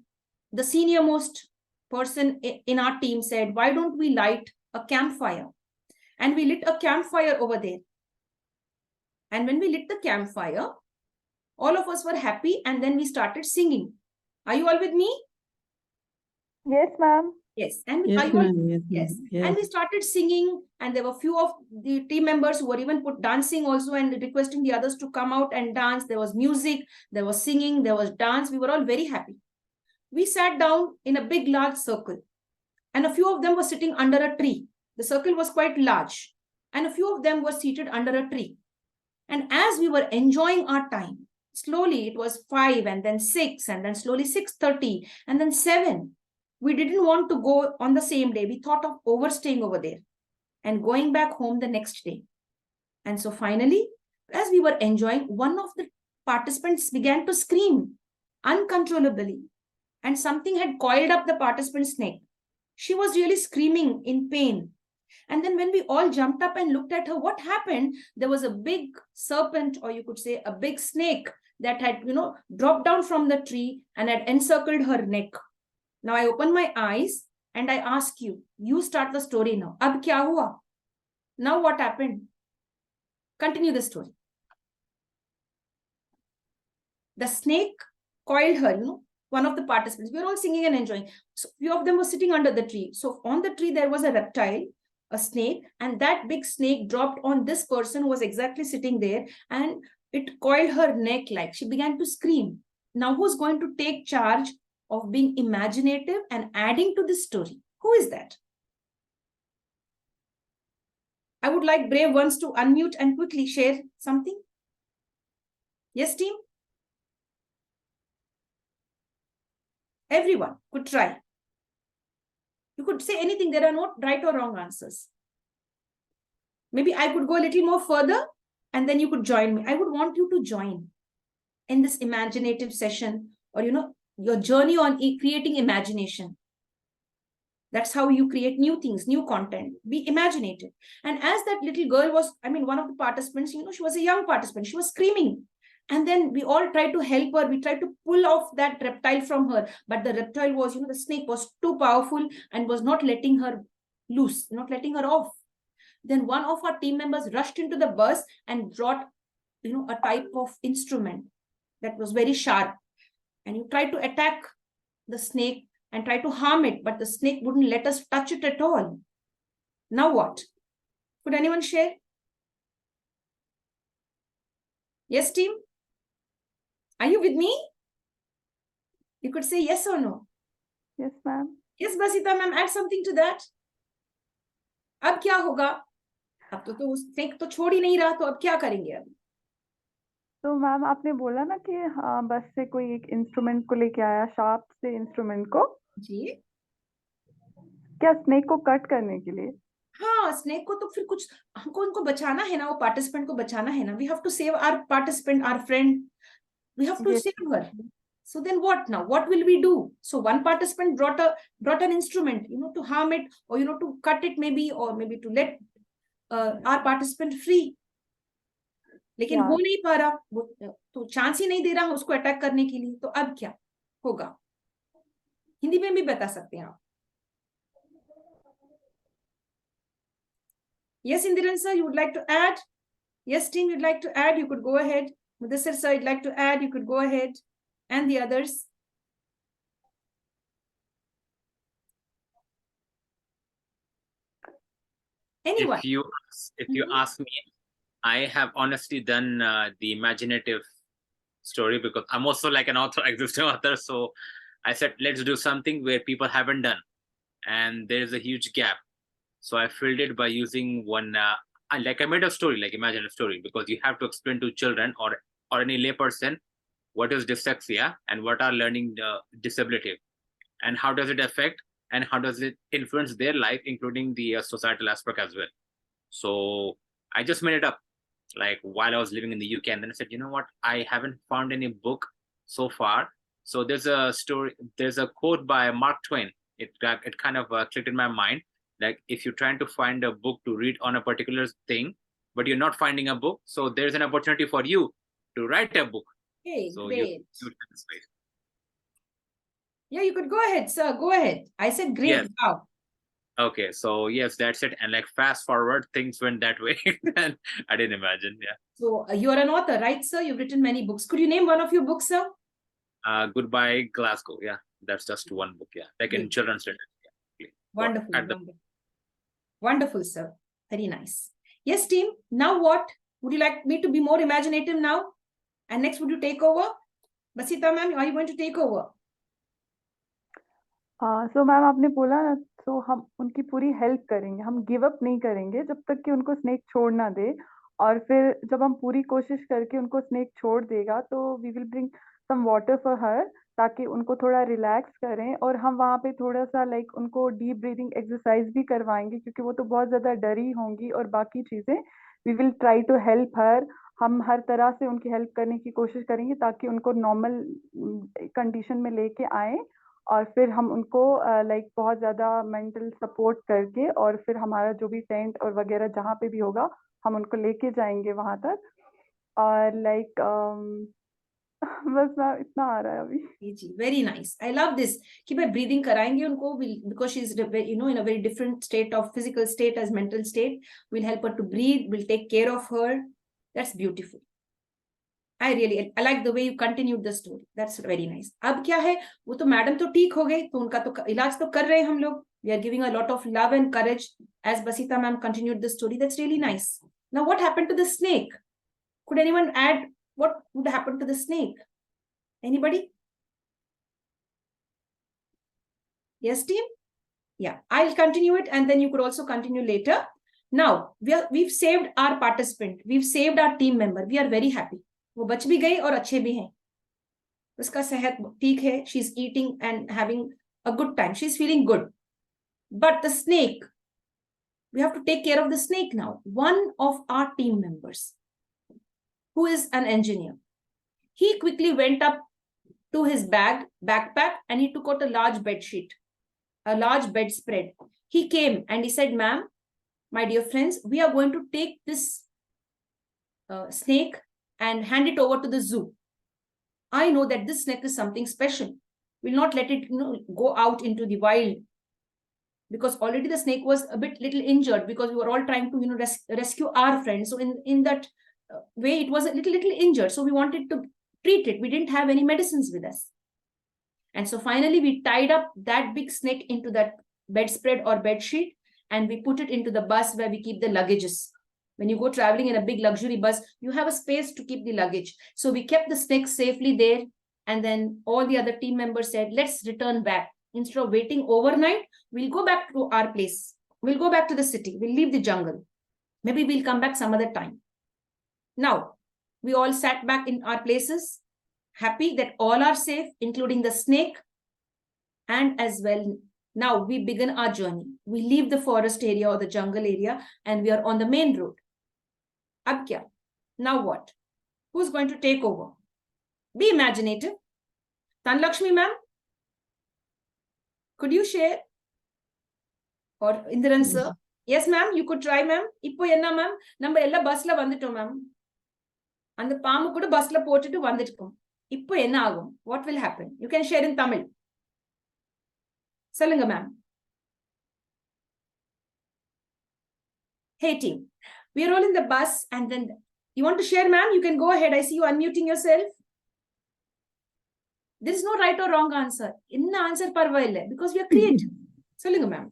the senior most person in our team said, why don't we light a campfire? And we lit a campfire over there. And when we lit the campfire, all of us were happy and then we started singing. Are you all with me? Yes, ma'am. Yes, and Yes, I was, ma'am. Yes, yes, ma'am. and Yes. we started singing, and there were few of the team members who were even put dancing also and requesting the others to come out and dance. There was music, there was singing, there was dance. We were all very happy. We sat down in a big, large circle, and a few of them were sitting under a tree. The circle was quite large, and a few of them were seated under a tree. And as we were enjoying our time, slowly it was 5 and then 6 and then slowly 6:30 and then 7. We didn't want to go on the same day. We thought of overstaying over there and going back home the next day. And so finally, as we were enjoying, one of the participants began to scream uncontrollably, and something had coiled up the participant's neck. She was really screaming in pain. And then when we all jumped up and looked at her, what happened? There was a big serpent, or you could say a big snake that had, dropped down from the tree and had encircled her neck. Now I open my eyes and I ask you, you start the story now. Ab kya hua? Now what happened? Continue the story. The snake coiled her, one of the participants. We were all singing and enjoying. So few of them were sitting under the tree. So on the tree, there was a reptile, a snake, and that big snake dropped on this person who was exactly sitting there, and it coiled her neck like she began to scream. Now, who's going to take charge of being imaginative and adding to this story? Who is that? I would like brave ones to unmute and quickly share something. Yes, team? Everyone could try. You could say anything. There are no right or wrong answers. Maybe I could go a little more further and then you could join me. I would want you to join in this imaginative session, or, your journey on creating imagination. That's how you create new things, new content. Be imaginative. And as that little girl was, one of the participants, she was a young participant. She was screaming. And then we all tried to help her. We tried to pull off that reptile from her. But the reptile was, the snake was too powerful and was not letting her loose, not letting her off. Then one of our team members rushed into the bus and brought, a type of instrument that was very sharp. And you tried to attack the snake and try to harm it, but the snake wouldn't let us touch it at all. Now what? Could anyone share? Yes, team? Are you with me? You could say yes or no. Yes, ma'am. Yes, Basita ma'am, add something to that. अब क्या होगा? अब तो snake तो छोड़ ही नहीं रहा, तो अब क्या करेंगे अब? तो मैम आपने बोला ना कि हाँ बस से कोई एक इंस्ट्रूमेंट को लेके आया, शार्प से इंस्ट्रूमेंट को, जी, क्या स्नेक को कट करने के लिए? हाँ, स्नेक को तो फिर कुछ हमको उनको बचाना है ना, वो पार्टिसिपेंट को बचाना है ना. We have to save our participant, our friend. We have to save her. So then what now? What will we do? So one participant brought an instrument, to harm it, or to cut it maybe, or maybe to let our participant free. लेकिन हो नहीं पा रहा, तो chance ही नहीं दे रहा उसको attack करने के लिए. तो अब क्या होगा? हिंदी में भी बता सकते हैं आप. Yes, Indiran sir, you would like to add? Yes, team, you'd like to add? You could go ahead. Mudassir sir, you'd like to add? You could go ahead. And the others. Anyone? If you ask me, I have honestly done the imaginative story, because I'm also like an author, existing author. So I said, let's do something where people haven't done, and there's a huge gap. So I filled it by using one, I made a story, like imagine a story, because you have to explain to children or any layperson what is dyslexia and what are learning disability, and how does it affect and how does it influence their life, including the societal aspect as well. So I just made it up, like while I was living in the UK, and then I said, you know what, I haven't found any book so far. So there's a story, there's a quote by Mark Twain. It kind of clicked in my mind. Like, if you're trying to find a book to read on a particular thing, but you're not finding a book, so there's an opportunity for you to write a book. Hey, so great. this way. Yeah, you could go ahead, sir. Go ahead. I said great. Yes. Wow. Okay, so yes, that's it. And like fast forward, things went that way. And I didn't imagine. Yeah. So you are an author, right, sir? You've written many books. Could you name one of your books, sir? Goodbye Glasgow. Yeah. that's just one book. Yeah, like in Great. children's literature. Yeah. Wonderful, At the wonderful. Wonderful, sir. Very nice. Yes, team. Now what? Would you like me to be more imaginative now? And next, would you take over? Basita ma'am, are you going to take over? So ma'am आपने बोला ना, तो हम उनकी पूरी help करेंगे, हम give up नहीं करेंगे जब तक कि उनको स्नेक छोड़ ना दे। और फिर जब हम पूरी कोशिश करके उनको स्नेक छोड़ देगा तो we will bring some water for her, ताकि उनको थोड़ा रिलैक्स करें। और हम वहाँ पे थोड़ा सा लाइक उनको डीप ब्रीदिंग एक्सरसाइज भी करवाएंगे, क्योंकि वो तो बहुत ज़्यादा डरी होंगी। और बाकी चीज़ें we will try to help her, हम हर तरह से उनकी हेल्प करने की कोशिश करेंगे ताकि उनको नॉर्मल कंडीशन में लेके आए। और फिर हम उनको लाइक बहुत ज़्यादा मेंटल सपोर्ट करके, और फिर हमारा जो भी टेंट और वगैरह जहाँ पे भी होगा हम उनको लेके जाएंगे वहाँ तक। और लाइक बस मैम इतना आ रहा है अभी। जी, very nice. I love this कि भाई ब्रीदिंग कराएंगे उनको, because she is in a very different state of physical state as mental state. Will help her to breathe, will take care of her. That's beautiful. I like the way you continued the story. That's very nice. अब क्या है, वो तो madam तो ठीक हो गई, तो उनका तो इलाज तो कर रहे हैं हम लोग. We are giving a lot of love and courage as Basita ma'am continued the story. That's really nice. Now what happened to the snake? Could anyone add what would happen to the snake? Anybody? Yes, team? Yeah, I'll continue it and then you could also continue later. Now, we've saved our participant. We've saved our team member. We are very happy. वो बच भी गई और अच्छे भी हैं. उसका सेहत ठीक है. She's eating and having a good time. She's feeling good. But the snake, we have to take care of the snake now. One of our team members, who is an engineer, he quickly went up to his backpack, and he took out a large bed sheet, a large bedspread. He came and he said, "Ma'am, my dear friends, we are going to take this snake and hand it over to the zoo. I know that this snake is something special. We'll not let it go out into the wild, because already the snake was a little injured, because we were all trying to rescue our friends. So in that way, it was a little injured. So we wanted to treat it. We didn't have any medicines with us. And so finally, we tied up that big snake into that bedspread or bed sheet, and we put it into the bus where we keep the luggages. When you go traveling in a big luxury bus, you have a space to keep the luggage. So we kept the snake safely there. And then all the other team members said, let's return back. Instead of waiting overnight, we'll go back to our place. We'll go back to the city. We'll leave the jungle. Maybe we'll come back some other time. Now, we all sat back in our places, happy that all are safe, including the snake. And as well, now we begin our journey. We leave the forest area or the jungle area, and we are on the main road. Ab kya? Now what? Who's going to take over? Be imaginative. Tanlakshmi ma'am, could you share? Or Indiran sir? Yes ma'am, you could try ma'am. Ippo enna ma'am? Namba ella bus la vandittom ma'am. And the palm kuda bus la potittu vandittom. Ippo enna agum? What will happen? You can share in Tamil. Solunga ma'am. Hey team, we are all in the bus, and then you want to share, ma'am? You can go ahead. I see you unmuting yourself. There is no right or wrong answer. Inna answer parvailla, because we are creative. Solunga ma'am.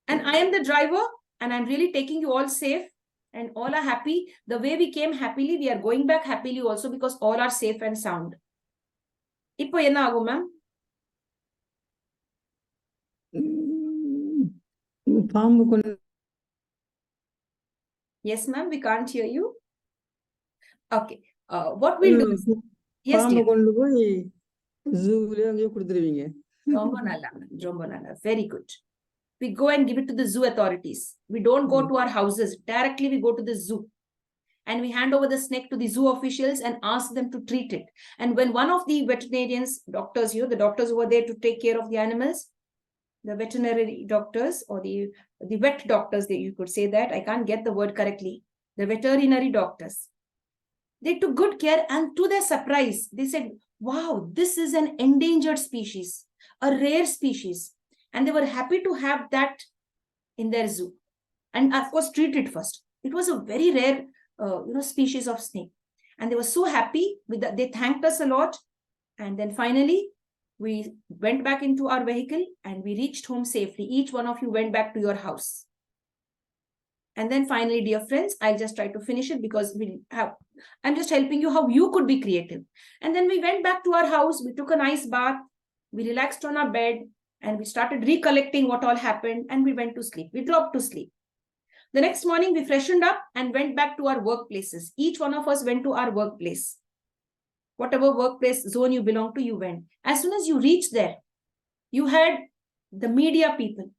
And I am the driver, and I'm really taking you all safe, and all are happy. The way we came happily, we are going back happily also, because all are safe and sound. Ippo enna agum ma'am? பாம்பு கொண்டு Yes ma'am, we can't hear you. Okay. What we'll do is, yes பாம்பு dear. கொண்டு போய் ஜூல அங்கேயே கொடுத்துருவீங்க. Rombo nalla, Rombo nalla. Very good. We go and give it to the zoo authorities. We don't go to our houses. Directly we go to the zoo. And we hand over the snake to the zoo officials and ask them to treat it. And when one of the veterinarians, doctors, the doctors who are there to take care of the animals, the veterinary doctors or the vet doctors, you could say that. I can't get the word correctly. The veterinary doctors. They took good care, and to their surprise, they said, wow, this is an endangered species, a rare species. And they were happy to have that in their zoo. And of course, treat it first. It was a very rare, species of snake. And they were so happy with that. They thanked us a lot. And then finally, we went back into our vehicle and we reached home safely. Each one of you went back to your house. And then finally, dear friends, I'll just try to finish it because I'm just helping you how you could be creative. And then we went back to our house. We took a nice bath. We relaxed on our bed and we started recollecting what all happened and we went to sleep. We dropped to sleep. The next morning, we freshened up and went back to our workplaces. Each one of us went to our workplace. Whatever workplace zone you belong to, you went. As soon as you reached there, you had the media people,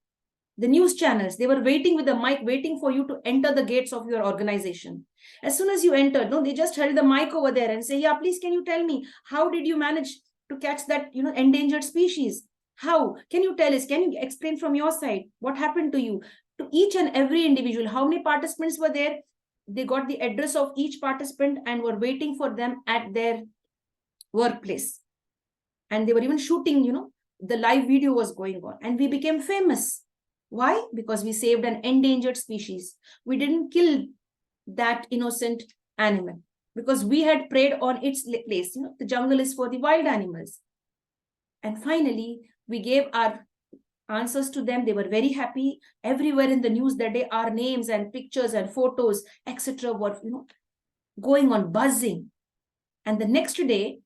the news channels. They were waiting with the mic, waiting for you to enter the gates of your organization. As soon as you entered, no, they just held the mic over there and say, yeah, please, can you tell me, how did you manage to catch that, endangered species? How? Can you tell us? Can you explain from your side what happened to you? To each and every individual, how many participants were there? They got the address of each participant and were waiting for them at their workplace. And they were even shooting, the live video was going on. And we became famous. Why? Because we saved an endangered species. We didn't kill that innocent animal because we had preyed on its place. The jungle is for the wild animals. And finally, we gave our answers to them. They were very happy. Everywhere in the news that day, our names and pictures and photos, etc., were going on, buzzing. And the next day,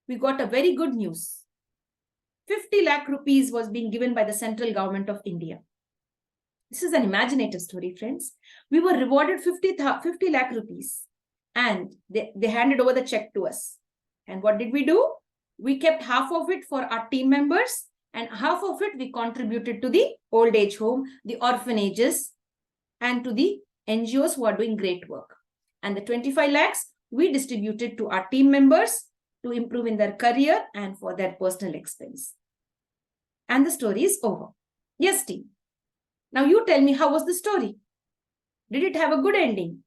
we got a very good news. 50 lakh rupees was being given by the central government of India. This is an imaginative story, friends. We were rewarded 50 lakh rupees and they handed over the check to us. And what did we do? We kept half of it for our team members and half of it we contributed to the old age home, the orphanages, and to the NGOs who are doing great work. And the 25 lakhs we distributed to our team members to improve in their career and for their personal expense. And the story is over. Yes, team. Now you tell me, how was the story? Did it have a good ending?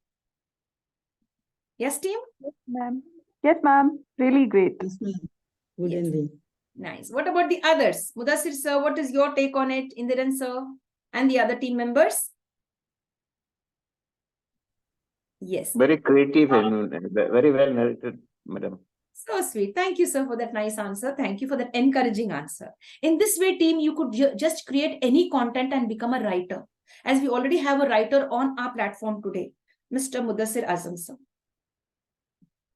Yes, team? Yes, ma'am. Yes, ma'am. Really great. Yes, ma'am. Good Yes. ending. Nice. What about the others? Mudassir sir, what is your take on it? Indiran sir and the other team members? Yes. Very creative and very well narrated, madam. So sweet. Thank you, sir, for that nice answer. Thank you for that encouraging answer. In this way, team, you could just create any content and become a writer. As we already have a writer on our platform today, Mr. Mudassir Azam sir.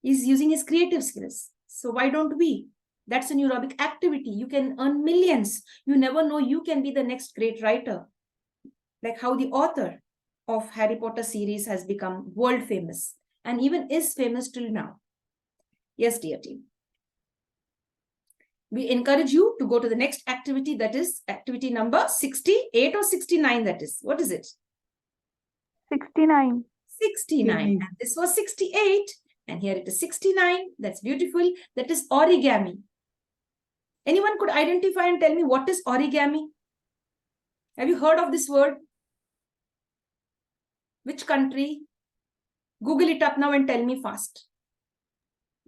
He's using his creative skills. So why don't we? That's a neurobic activity. You can earn millions. You never know, you can be the next great writer. Like how the author of Harry Potter series has become world famous and even is famous till now. Yes, dear team. We encourage you to go to the next activity, that is activity number 68 or 69, that is. What is it? 69. 69. And this was 68. And here it is 69. That's beautiful. That is origami. Anyone could identify and tell me what is origami? Have you heard of this word? Which country? Google it up now and tell me fast.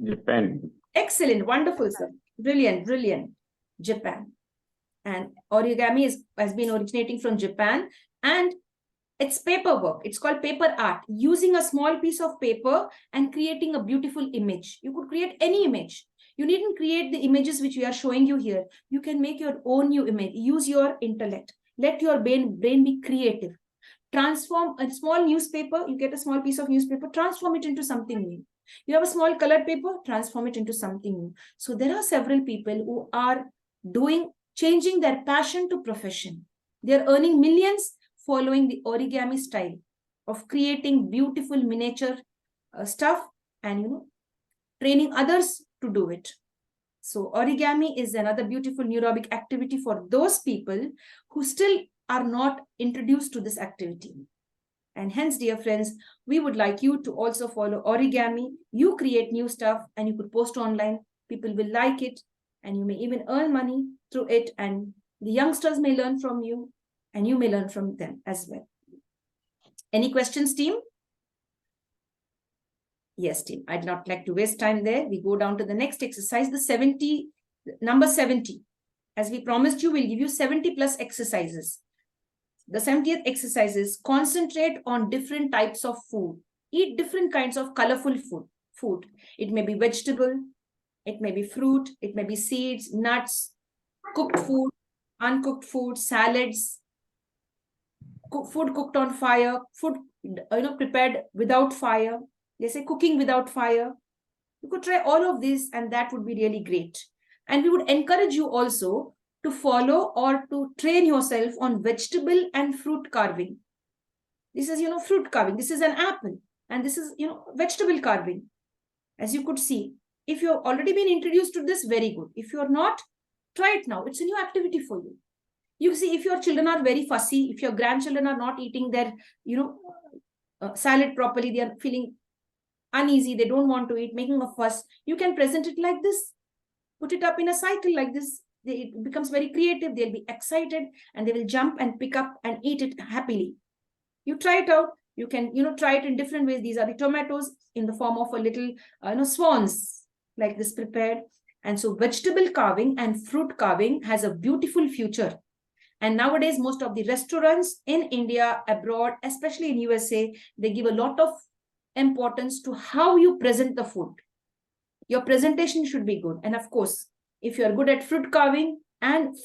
Japan. Excellent. Wonderful, sir. Brilliant. Brilliant. Japan. And origami has been originating from Japan. And it's paperwork. It's called paper art. Using a small piece of paper and creating a beautiful image. You could create any image. You needn't create the images which we are showing you here. You can make your own new image. Use your intellect. Let your brain be creative. Transform a small newspaper. You get a small piece of newspaper. Transform it into something new. You have a small colored paper. Transform it into something new. So there are several people who are changing their passion to profession. They are earning millions following the origami style of creating beautiful miniature stuff and training others to do it. So origami is another beautiful neurobic activity for those people who still are not introduced to this activity. And hence, dear friends, we would like you to also follow origami. You create new stuff and you could post online. People will like it and you may even earn money through it. And the youngsters may learn from you and you may learn from them as well. Any questions, team? Yes, team. I'd not like to waste time there. We go down to the next exercise, number 70. As we promised you, we'll give you 70 plus exercises. The 70th exercise is concentrate on different types of food. Eat different kinds of colorful food. It may be vegetable, It may be fruit, it may be seeds, nuts, cooked food, uncooked food, salads, food cooked on fire, food prepared without fire. They say cooking without fire. You could try all of this, and that would be really great. And we would encourage you also to follow or to train yourself on vegetable and fruit carving. This is, fruit carving. This is an apple. And this is, vegetable carving. As you could see, if you've already been introduced to this, very good. If you're not, try it now. It's a new activity for you. You see, if your children are very fussy, if your grandchildren are not eating their, salad properly, they are feeling uneasy, they don't want to eat, making a fuss, you can present it like this. Put it up in a cycle like this. It becomes very creative. They'll be excited and they will jump and pick up and eat it happily. You try it out. You can, try it in different ways. These are the tomatoes in the form of a little, swans like this prepared. And so vegetable carving and fruit carving has a beautiful future. And nowadays, most of the restaurants in India, abroad, especially in USA, they give a lot of importance to how you present the food. Your presentation should be good. And of course, if you're good at fruit carving and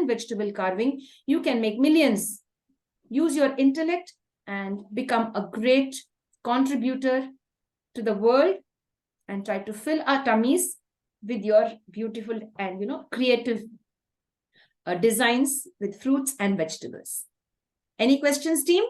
vegetable carving, you can make millions. Use your intellect and become a great contributor to the world and try to fill our tummies with your beautiful and, creative designs with fruits and vegetables. Any questions, team?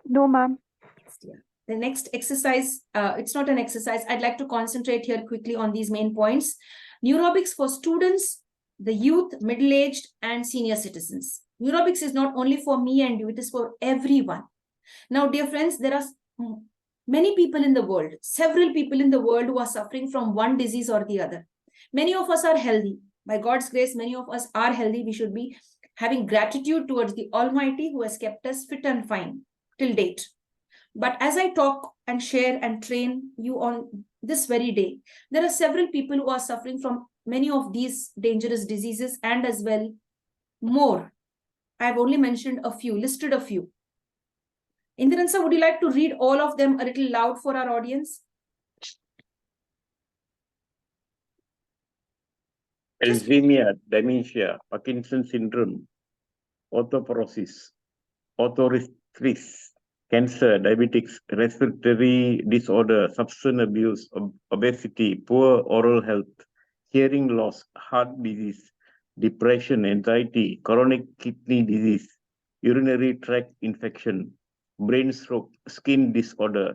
No, ma'am. Yes, dear. The next exercise, it's not an exercise. I'd like to concentrate here quickly on these main points. Neurobics for students, the youth, middle-aged, and senior citizens. Neurobics is not only for me and you, it is for everyone. Now, dear friends, there are many people in the world, several people in the world who are suffering from one disease or the other. Many of us are healthy. By God's grace, many of us are healthy. We should be having gratitude towards the Almighty who has kept us fit and fine till date. But as I talk and share and train you on this very day, there are several people who are suffering from many of these dangerous diseases and as well more. I've only mentioned a few, listed a few. Indiransa, would you like to read all of them a little loud for our audience? Alzheimer's, dementia, Parkinson's syndrome, osteoporosis, arthritis, cancer, diabetics, respiratory disorder, substance abuse, obesity, poor oral health, hearing loss, heart disease, depression, anxiety, chronic kidney disease, urinary tract infection, brain stroke, skin disorder,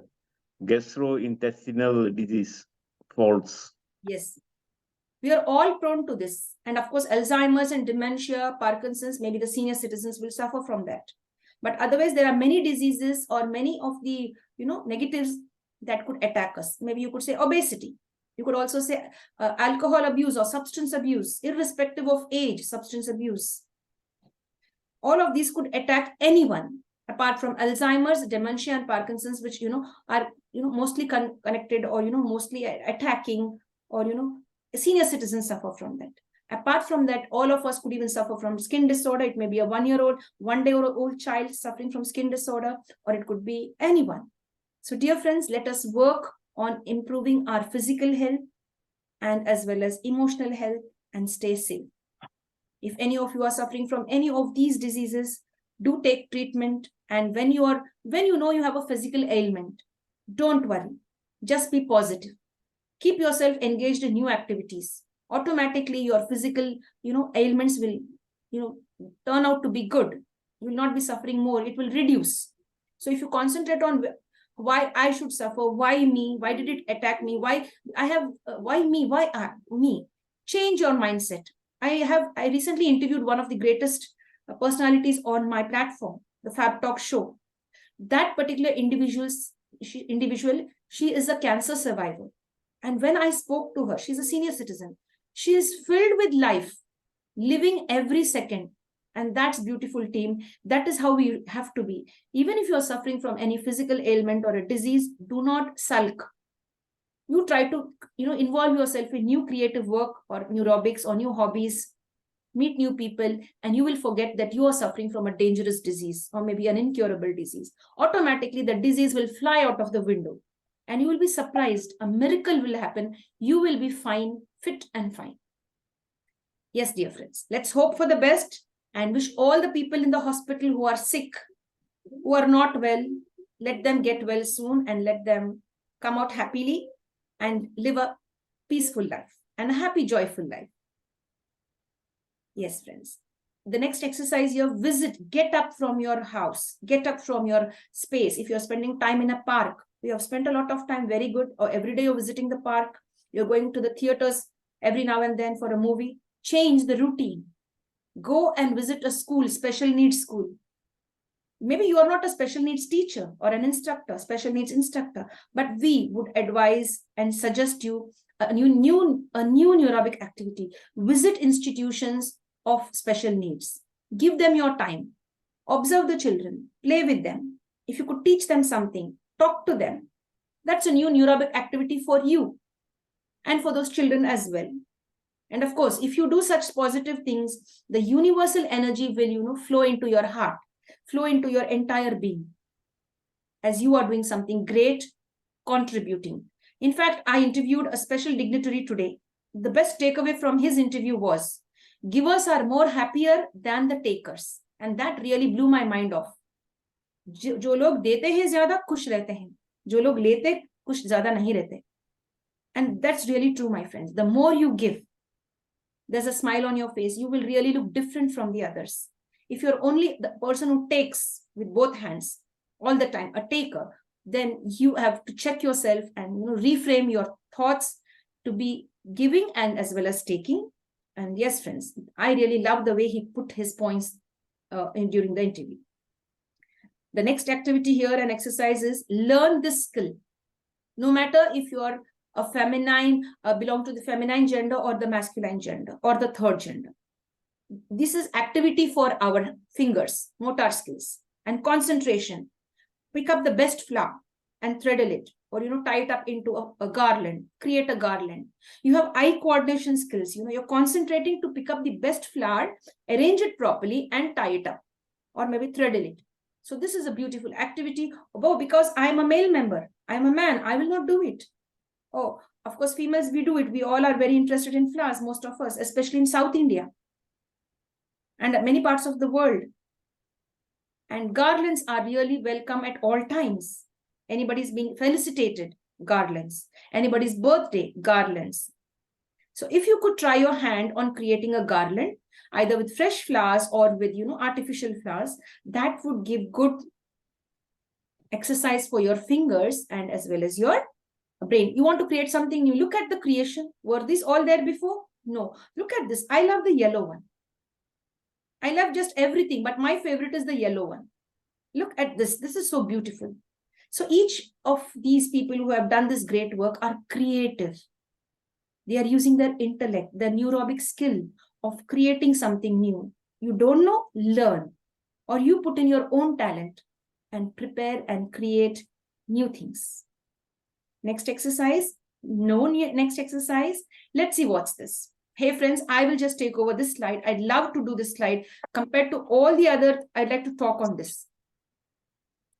gastrointestinal disease, falls. Yes. We are all prone to this. And of course, Alzheimer's and dementia, Parkinson's, maybe the senior citizens will suffer from that. But otherwise, there are many diseases or many of the, negatives that could attack us. Maybe you could say obesity. You could also say alcohol abuse or substance abuse, irrespective of age, substance abuse. All of these could attack anyone, apart from Alzheimer's, dementia, and Parkinson's, which, are, mostly connected or, mostly attacking or, senior citizens suffer from that. Apart from that, all of us could even suffer from skin disorder. It may be a 1-year-old, 1-day-old child suffering from skin disorder, or it could be anyone. So, dear friends, let us work on improving our physical health and as well as emotional health and stay safe. If any of you are suffering from any of these diseases, do take treatment. And when you know you have a physical ailment, don't worry. Just be positive. Keep yourself engaged in new activities. Automatically, your physical, ailments will, turn out to be good. You will not be suffering more. It will reduce. So if you concentrate on why I should suffer, why me, why did it attack me, why me, change your mindset. I recently interviewed one of the greatest personalities on my platform, the Fabtalks show. That particular individual, she is a cancer survivor. And when I spoke to her, she's a senior citizen. She is filled with life, living every second. And that's beautiful, team. That is how we have to be. Even if you're suffering from any physical ailment or a disease, do not sulk. You try to, involve yourself in new creative work or neurobics or new hobbies, meet new people, and you will forget that you are suffering from a dangerous disease or maybe an incurable disease. Automatically, the disease will fly out of the window. And you will be surprised. A miracle will happen. You will be fine, fit and fine. Yes, dear friends, let's hope for the best and wish all the people in the hospital who are sick, who are not well, let them get well soon and let them come out happily and live a peaceful life and a happy, joyful life. Yes, friends. The next exercise here, get up from your house, get up from your space. If you're spending time in a park, you have spent a lot of time, very good, or every day you're visiting the park, you're going to the theaters every now and then for a movie, change the routine. Go and visit a school, special needs school. Maybe you are not a special needs teacher or an instructor, special needs instructor, but we would advise and suggest you a new neurobic activity. Visit institutions of special needs. Give them your time. Observe the children. Play with them. If you could teach them something, talk to them. That's a new neurobic activity for you and for those children as well. And of course, if you do such positive things, the universal energy will, flow into your heart, flow into your entire being as you are doing something great, contributing. In fact, I interviewed a special dignitary today. The best takeaway from his interview was, givers are more happier than the takers. And that really blew my mind off. जो लोग देते हैं ज्यादा खुश रहते हैं, जो लोग लेते कुछ ज्यादा नहीं रहते. And that's really true, my friends. The more you give, there's a smile on your face. You will really look different from the others. If you're only the person who takes with both hands all the time, a taker, then you have to check yourself and reframe your thoughts to be giving and as well as taking. And yes, friends, I really love the way he put his points during the interview. The next activity here and exercise is learn this skill. No matter if you are a feminine, belong to the feminine gender or the masculine gender or the third gender. This is activity for our fingers, motor skills and concentration. Pick up the best flower and threadle it, or tie it up into a garland, create a garland. You have eye coordination skills. You're concentrating to pick up the best flower, arrange it properly and tie it up, or maybe threadle it. So this is a beautiful activity. Oh, because I'm a male member, I'm a man, I will not do it. Oh, of course, females, we do it. We all are very interested in flowers, most of us, especially in South India and many parts of the world. And garlands are really welcome at all times. Anybody's being felicitated, garlands. Anybody's birthday, garlands. So if you could try your hand on creating a garland, either with fresh flowers or with, artificial flowers, that would give good exercise for your fingers and as well as your brain. You want to create something new. Look at the creation. Were these all there before? No. Look at this. I love the yellow one. I love just everything, but my favorite is the yellow one. Look at this. This is so beautiful. So each of these people who have done this great work are creative. They are using their intellect, their neurobic skill of creating something new. You don't know, learn. Or you put in your own talent and prepare and create new things. Next exercise. Next exercise. Let's see what's this. Hey friends, I will just take over this slide. I'd love to do this slide. Compared to all the other, I'd like to talk on this.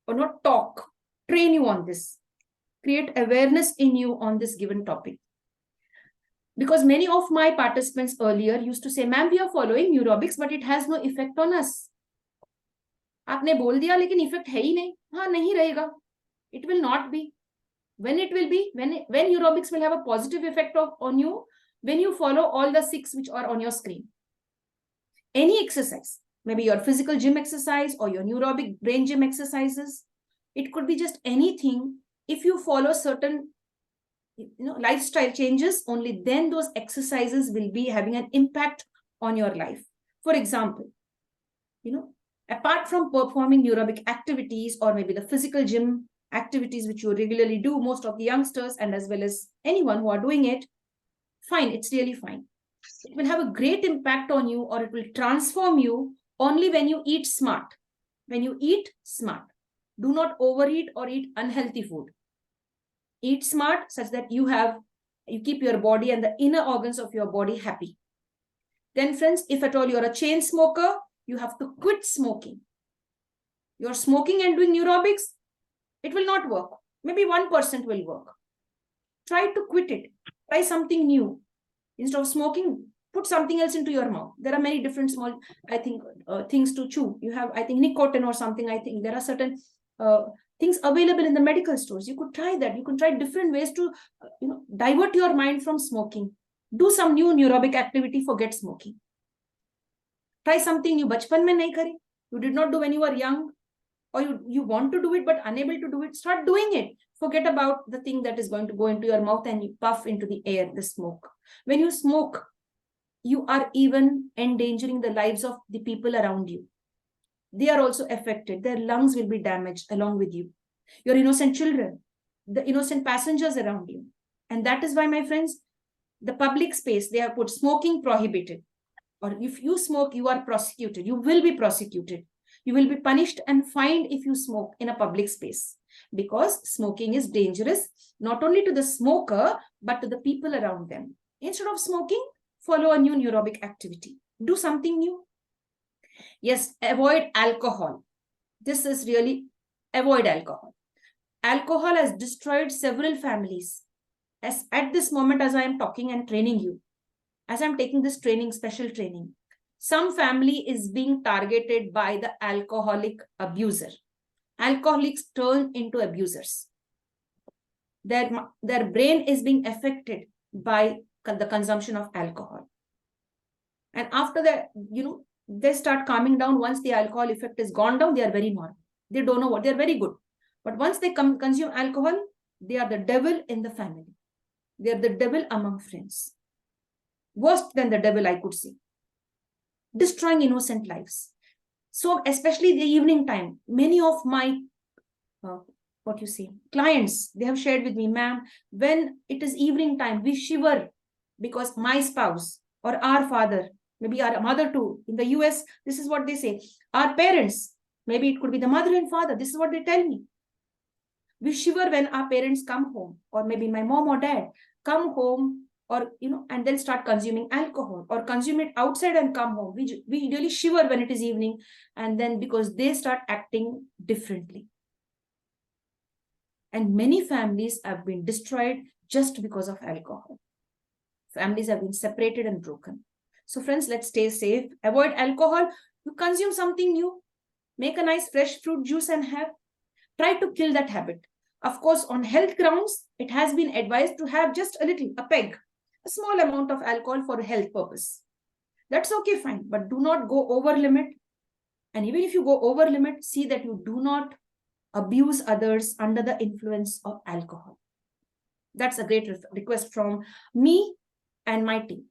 Or not talk, train you on this. Create awareness in you on this given topic. Because many of my participants earlier used to say, ma'am, we are following neurobics, but it has no effect on us. आपने बोल दिया लेकिन effect है ही नहीं. हाँ, नहीं रहेगा. It will not be. When it will be, when neurobics will have a positive effect on you, when you follow all the 6 which are on your screen. Any exercise, maybe your physical gym exercise or your neurobic brain gym exercises, it could be just anything. If you follow certain lifestyle changes, only then those exercises will be having an impact on your life. For example, apart from performing neurobic activities or maybe the physical gym activities which you regularly do, most of the youngsters and as well as anyone who are doing it, fine, it's really fine. It will have a great impact on you, or it will transform you only when you eat smart. When you eat smart, do not overeat or eat unhealthy food. Eat smart such that you keep your body and the inner organs of your body happy. Then friends, if at all you're a chain smoker, you have to quit smoking. You're smoking and doing neurobics, it will not work. Maybe 1% will work. Try to quit it. Try something new. Instead of smoking, put something else into your mouth. There are many different small, I think, things to chew. You have, I think, nicotine or something. I think there are certain things available in the medical stores. You could try that. You can try different ways to, divert your mind from smoking. Do some new neurobic activity. Forget smoking. Try something you bachpan mein nahi kari. You did not do when you were young, or you want to do it but unable to do it. Start doing it. Forget about the thing that is going to go into your mouth and you puff into the air, the smoke. When you smoke, you are even endangering the lives of the people around you. They are also affected. Their lungs will be damaged along with you. Your innocent children, the innocent passengers around you. And that is why, my friends, the public space, they have put smoking prohibited. Or if you smoke, you are prosecuted. You will be prosecuted. You will be punished and fined if you smoke in a public space, because smoking is dangerous, not only to the smoker, but to the people around them. Instead of smoking, follow a new neurobic activity. Do something new. Yes, avoid alcohol. This is really, avoid alcohol. Alcohol has destroyed several families. As at this moment, as I am talking and training you, as I'm taking this training, special training, some family is being targeted by the alcoholic abuser. Alcoholics turn into abusers. Their brain is being affected by the consumption of alcohol. And after that, they start calming down. Once the alcohol effect is gone down, they are very normal. They don't know what, they're very good. But once they consume alcohol, they are the devil in the family. They are the devil among friends. Worse than the devil, I could say. Destroying innocent lives. So especially the evening time, many of my clients, they have shared with me, ma'am, when it is evening time, we shiver because my spouse or our father, maybe our mother too, in the US, this is what they say. Our parents, maybe it could be the mother and father, this is what they tell me. We shiver when our parents come home, or maybe my mom or dad come home, or and then start consuming alcohol, or consume it outside and come home. We really shiver when it is evening, and then because they start acting differently. And many families have been destroyed just because of alcohol. Families have been separated and broken. So friends, let's stay safe. Avoid alcohol. You consume something new. Make a nice fresh fruit juice and have. Try to kill that habit. Of course, on health grounds, it has been advised to have just a little, a peg, a small amount of alcohol for health purpose. That's okay, fine. But do not go over limit. And even if you go over limit, see that you do not abuse others under the influence of alcohol. That's a great request from me and my team.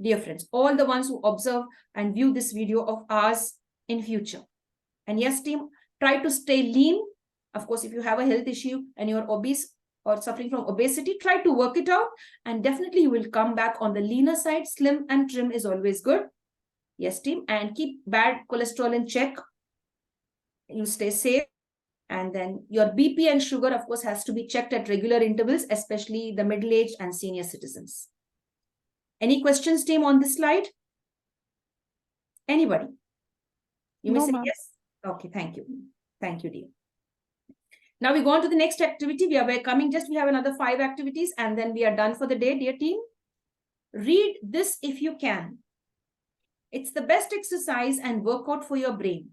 Dear friends, all the ones who observe and view this video of ours in future. And yes, team, try to stay lean. Of course, if you have a health issue and you're obese or suffering from obesity, try to work it out. And definitely you will come back on the leaner side. Slim and trim is always good. Yes, team. And keep bad cholesterol in check. You stay safe. And then your BP and sugar, of course, has to be checked at regular intervals, especially the middle-aged and senior citizens. Any questions, team, on this slide? Anybody? You may say yes. Okay, thank you. Thank you, dear. Now we go on to the next activity. We have another 5 activities, and then we are done for the day, dear team. Read this if you can. It's the best exercise and workout for your brain.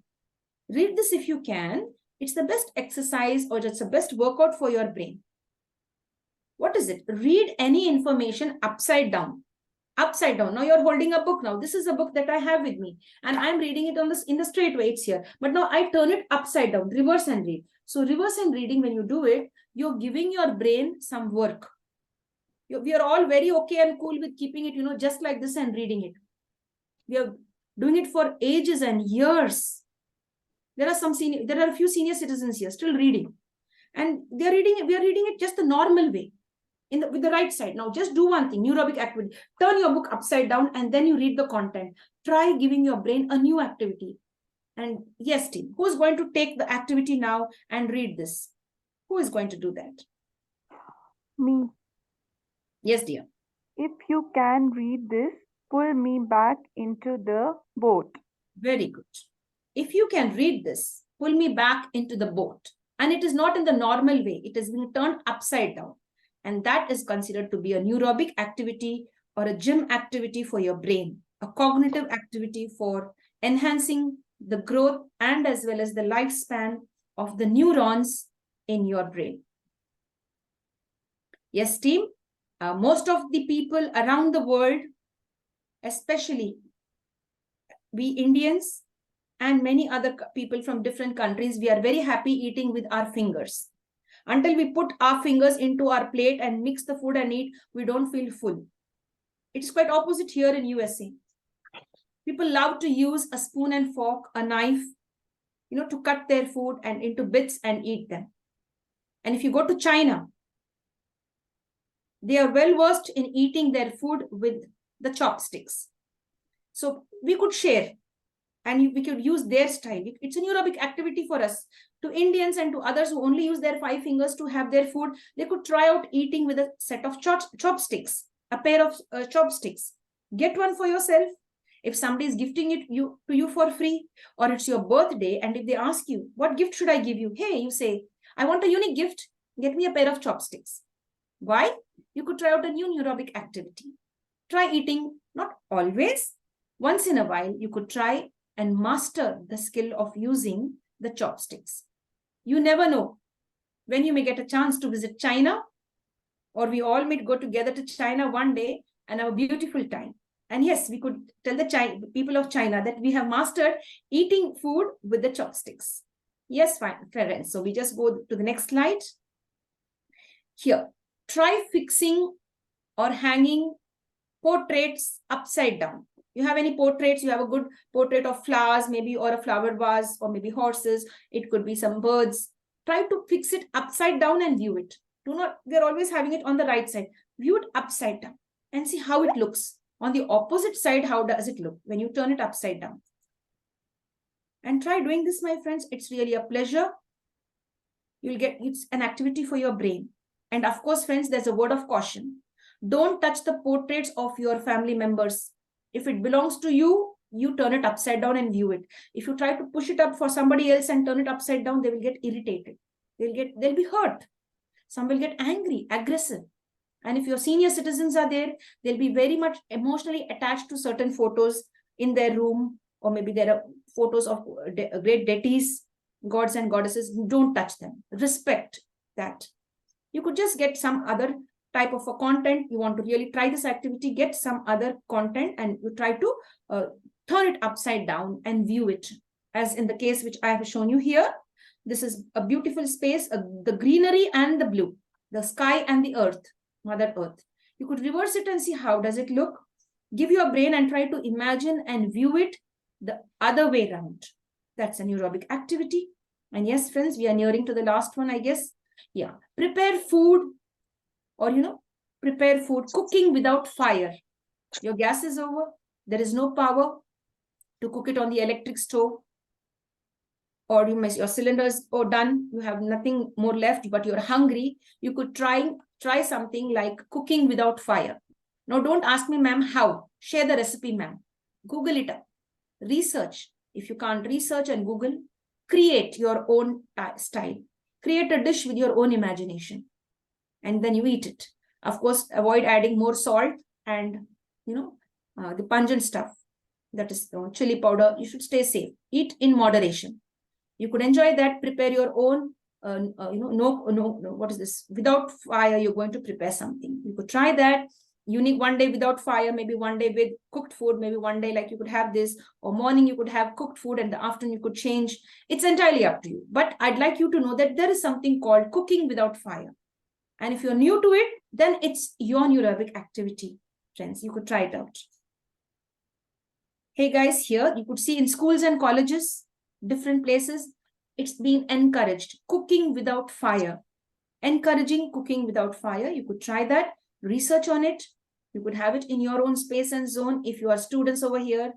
Read this if you can. It's the best exercise, or it's the best workout for your brain. What is it? Read any information upside down. Upside down. Now you're holding a book now. This is a book that I have with me, and I'm reading it in the straight way. It's here. But now I turn it upside down, reverse and read. So reverse and reading, when you do it, you're giving your brain some work. We are all very okay and cool with keeping it, just like this and reading it. We are doing it for ages and years. There are a few senior citizens here still reading, and we are reading it just the normal way, with the right side. Now just do one thing, neurobic activity. Turn your book upside down and then you read the content. Try giving your brain a new activity. And yes, team, who's going to take the activity now and read this? Who is going to do that? Me. Yes, dear. If you can read this, pull me back into the boat. Very good. If you can read this, pull me back into the boat. and it is not in the normal way. It is being turned upside down. And that is considered to be a neurobic activity or a gym activity for your brain, a cognitive activity for enhancing the growth and as well as the lifespan of the neurons in your brain. Yes, team, most of the people around the world, especially we Indians and many other people from different countries, we are very happy eating with our fingers. Until we put our fingers into our plate and mix the food and eat, we don't feel full. It's quite opposite here in USA. People love to use a spoon and fork, a knife, to cut their food and into bits and eat them. And if you go to China, they are well versed in eating their food with the chopsticks. So we could share and we could use their style. It's a neurobic activity for us. To Indians and to others who only use their 5 fingers to have their food, they could try out eating with a set of chopsticks, a pair of chopsticks. Get one for yourself. If somebody is gifting it to you for free, or it's your birthday, and if they ask you, what gift should I give you? Hey, you say, I want a unique gift. Get me a pair of chopsticks. Why? You could try out a new neurobic activity. Try eating, not always. Once in a while, you could try and master the skill of using the chopsticks. You never know when you may get a chance to visit China, or we all may go together to China one day and have a beautiful time. And yes, we could tell the people of China that we have mastered eating food with the chopsticks. Yes, fine, friends. So we just go to the next slide. Here, try fixing or hanging portraits upside down. You have any portraits? You have a good portrait of flowers, maybe, or a flower vase, or maybe horses. It could be some birds. Try to fix it upside down and view it. We're always having it on the right side. View it upside down and see how it looks. On the opposite side, how does it look when you turn it upside down? And try doing this, my friends. It's really a pleasure. It's an activity for your brain. And of course, friends, there's a word of caution. Don't touch the portraits of your family members. If it belongs to you, you turn it upside down and view it. If you try to push it up for somebody else and turn it upside down, they will get irritated. They'll be hurt. Some will get angry, aggressive. And if your senior citizens are there, they'll be very much emotionally attached to certain photos in their room, or maybe there are photos of great deities, gods and goddesses. Don't touch them. Respect that. You could just get some other type of a content. You want to really try this activity, get some other content and you try to turn it upside down and view it. As in the case which I have shown you here, this is a beautiful space, the greenery and the blue, the sky and the earth, Mother Earth. You could reverse it and see how does it look. Give your brain and try to imagine and view it the other way around. That's a neurobic activity. And yes, friends, we are nearing to the last one, I guess. Yeah, prepare food, or prepare food, cooking without fire. Your gas is over. There is no power to cook it on the electric stove, or your cylinders are done. You have nothing more left, but you're hungry. You could try something like cooking without fire. Now, don't ask me, ma'am, how. Share the recipe, ma'am. Google it up. Research. If you can't research and Google, create your own style. Create a dish with your own imagination. And then you eat it. Of course, avoid adding more salt and, the pungent stuff. That is chili powder. You should stay safe. Eat in moderation. You could enjoy that. Prepare your own, what is this? Without fire, you're going to prepare something. You could try that. One day without fire, maybe one day with cooked food, maybe one day like you could have this, or morning you could have cooked food and the afternoon you could change. It's entirely up to you. But I'd like you to know that there is something called cooking without fire. And if you're new to it, then it's your neurobic activity, friends. You could try it out. Hey guys, here you could see in schools and colleges, different places, it's being encouraged. Cooking without fire. Encouraging cooking without fire. You could try that. Research on it. You could have it in your own space and zone. If you are students over here,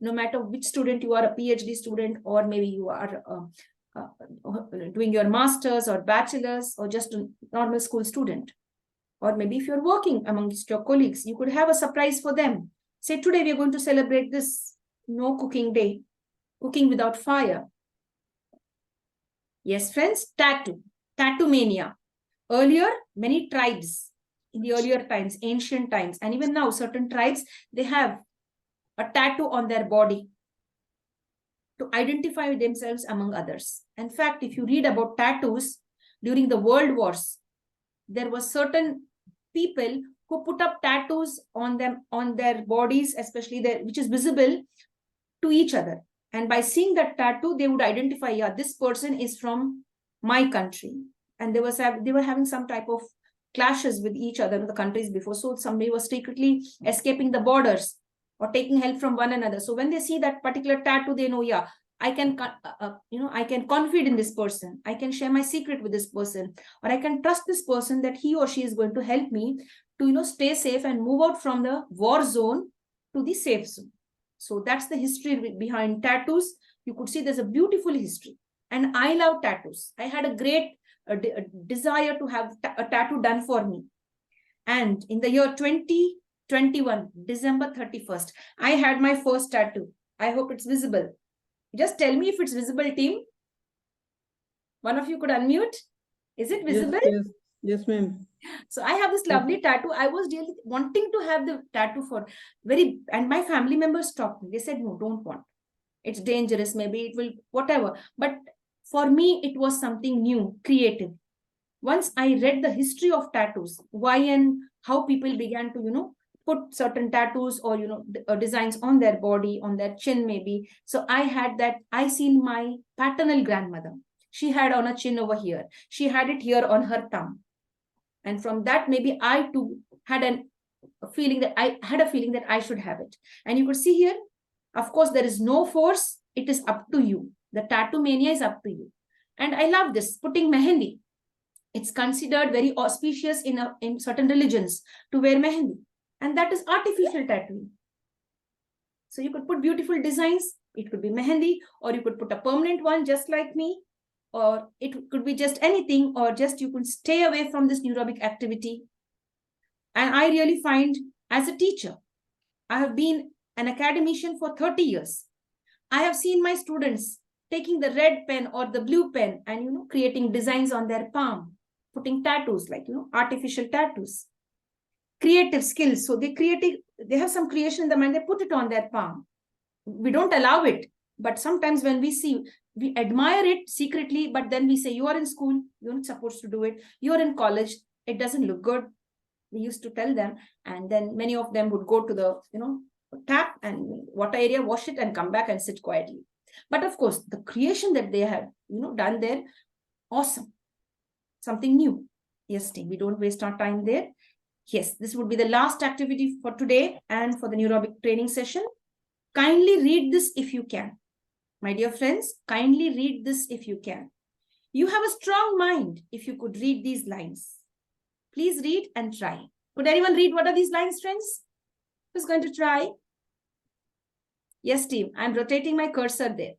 no matter which student you are, a PhD student, or maybe you are doing your master's or bachelor's, or just a normal school student. Or maybe if you're working amongst your colleagues, you could have a surprise for them. Say, today we are going to celebrate this no cooking day, cooking without fire. Yes, friends, tattoo mania. Earlier, many tribes in the earlier times, ancient times, and even now, certain tribes, they have a tattoo on their body to identify themselves among others. In fact, if you read about tattoos during the world wars, there were certain people who put up tattoos on them, on their bodies, especially their, which is visible to each other. And by seeing that tattoo, they would identify, yeah, this person is from my country. And they were having some type of clashes with each other in the countries before. So somebody was secretly escaping the borders or taking help from one another. So when they see that particular tattoo, they know, yeah, I can, I can confide in this person. I can share my secret with this person, or I can trust this person that he or she is going to help me to, stay safe and move out from the war zone to the safe zone. So that's the history behind tattoos. You could see there's a beautiful history. And I love tattoos. I had a great desire to have a tattoo done for me. And in the year 2021, December 31st, I had my first tattoo. I hope it's visible. Just tell me if it's visible, team. One of you could unmute. Is it visible? Yes, ma'am. So I have this lovely tattoo. I was really wanting to have the tattoo for and my family members stopped me. They said, no, don't want. It's dangerous. Maybe it will, whatever. But for me, it was something new, creative. Once I read the history of tattoos, why and how people began to, put certain tattoos or, designs on their body, on their chin, maybe. So I seen my paternal grandmother. She had on a chin over here. She had it here on her thumb. And from that, maybe I too had a feeling that I should have it. And you could see here, of course, there is no force. It is up to you. The tattoo mania is up to you. And I love this, putting mehendi. It's considered very auspicious in certain religions to wear mehendi. And that is artificial tattooing. So you could put beautiful designs. It could be mehendi, or you could put a permanent one just like me. Or it could be just anything, or just you could stay away from this neurobic activity. And I really find, as a teacher, I have been an academician for 30 years. I have seen my students taking the red pen or the blue pen and, creating designs on their palm, putting tattoos like, artificial tattoos. Creative skills. So they have some creation in the mind, they put it on their palm. We don't allow it. But sometimes when we see, we admire it secretly, but then we say, you are in school, you're not supposed to do it. You're in college, it doesn't look good. We used to tell them, and then many of them would go to the, tap and water area, wash it and come back and sit quietly. But of course, the creation that they have, done there, awesome. Something new. Yes, team, we don't waste our time there. Yes, this would be the last activity for today and for the neurobic training session. Kindly read this if you can. My dear friends, kindly read this if you can. You have a strong mind if you could read these lines. Please read and try. Could anyone read what are these lines, friends? Who's going to try? Yes, team. I'm rotating my cursor there.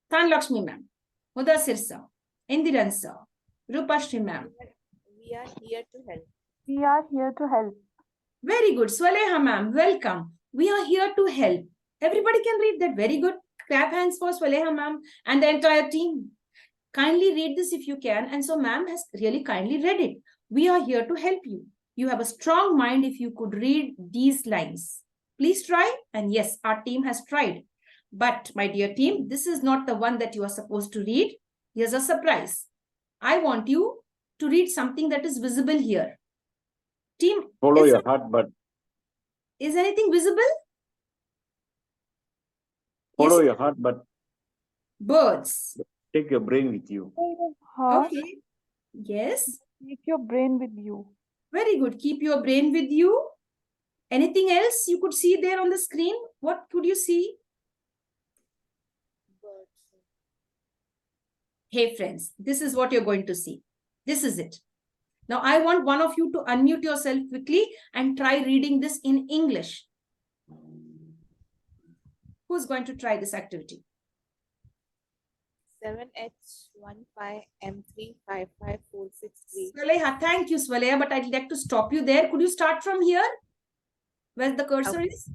Than Lakshmi ma'am, Mudasir sir, Indiran sir, Rupashri ma'am. We are here to help. We are here to help. Very good. Swaleha ma'am, welcome. We are here to help. Everybody can read that. Very good. Clap hands for Swaleha ma'am and the entire team. Kindly read this if you can. And so ma'am has really kindly read it. We are here to help you. You have a strong mind if you could read these lines. Please try. And yes, our team has tried. But my dear team, this is not the one that you are supposed to read. Here's a surprise. I want you to read something that is visible here. Team, Follow your heart, but is anything visible? follow Yes. your heart, but Birds. take your brain with you. Heart, Okay. Yes. take your brain with you. Very good. Keep your brain with you. Anything else you could see there on the screen? What could you see? Hey friends, this is what you're going to see. This is it. Now I want one of you to unmute yourself quickly and try reading this in English. Who's going to try this activity? 7H15M355463. Swaleha, thank you, Swaleha, but I'd like to stop you there. Could you start from here? Where the cursor Okay. is?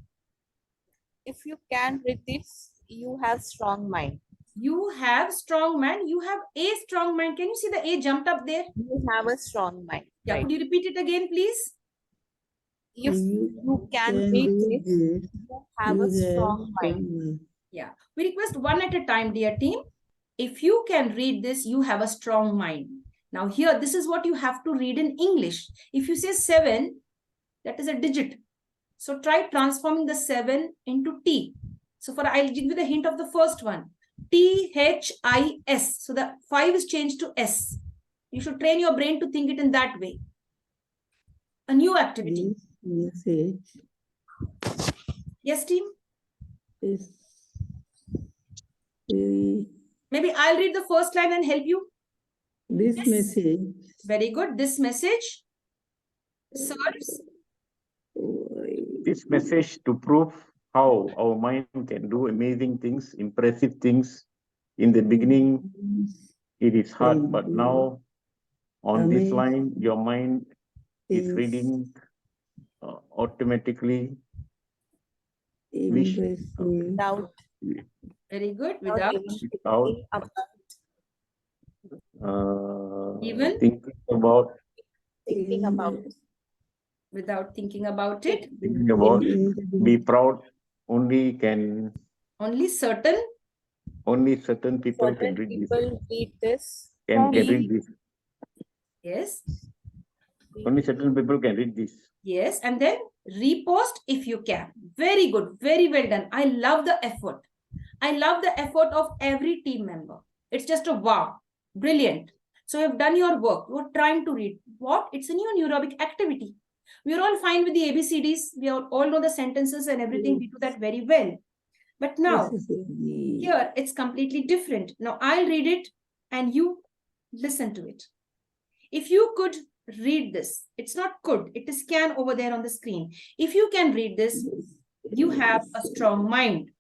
If you can read this, you have strong mind. You have strong mind. You have a strong mind. Can you see the A jumped up there? You have a strong mind. Yeah. Right. Could you repeat it again, please? If you can Can read read this, this. you have You a have strong mind. strong mind. Yeah. We request one at a time, dear team. If you can read this, you have a strong mind. Now here, this is what you have to read in English. If you say 7, that is a digit. So try transforming the 7 into T. So I'll give you the hint of the first one. THIS. So the 5 is changed to S. You should train your brain to think it in that way. A new activity. This message Yes, team? is very, Maybe I'll read the first line and help you. this Yes. message Very good. This message serves. This message to prove how our mind can do amazing things, impressive things. In the beginning, it is hard, but now on this line, your mind is reading automatically. Without, Very good. without Without even thinking even about thinking about without thinking about it. thinking about be proud. Only Only certain people can certain read this. people read this. Can Be- read this. Yes. Only certain people can read this. Yes. And then repost if you can. Very good. Very well done. I love the effort. I love the effort of every team member. It's just a wow. Brilliant. So you've done your work. You're trying to read. What? It's a new neurobic activity. We're all fine with the ABCDs. We all know the sentences and everything. We do that very well. But now, here it's completely different. Now I'll read it and you listen to it. If you could read this, it's not could, it is can over there on the screen. If you can read this, you have a strong mind.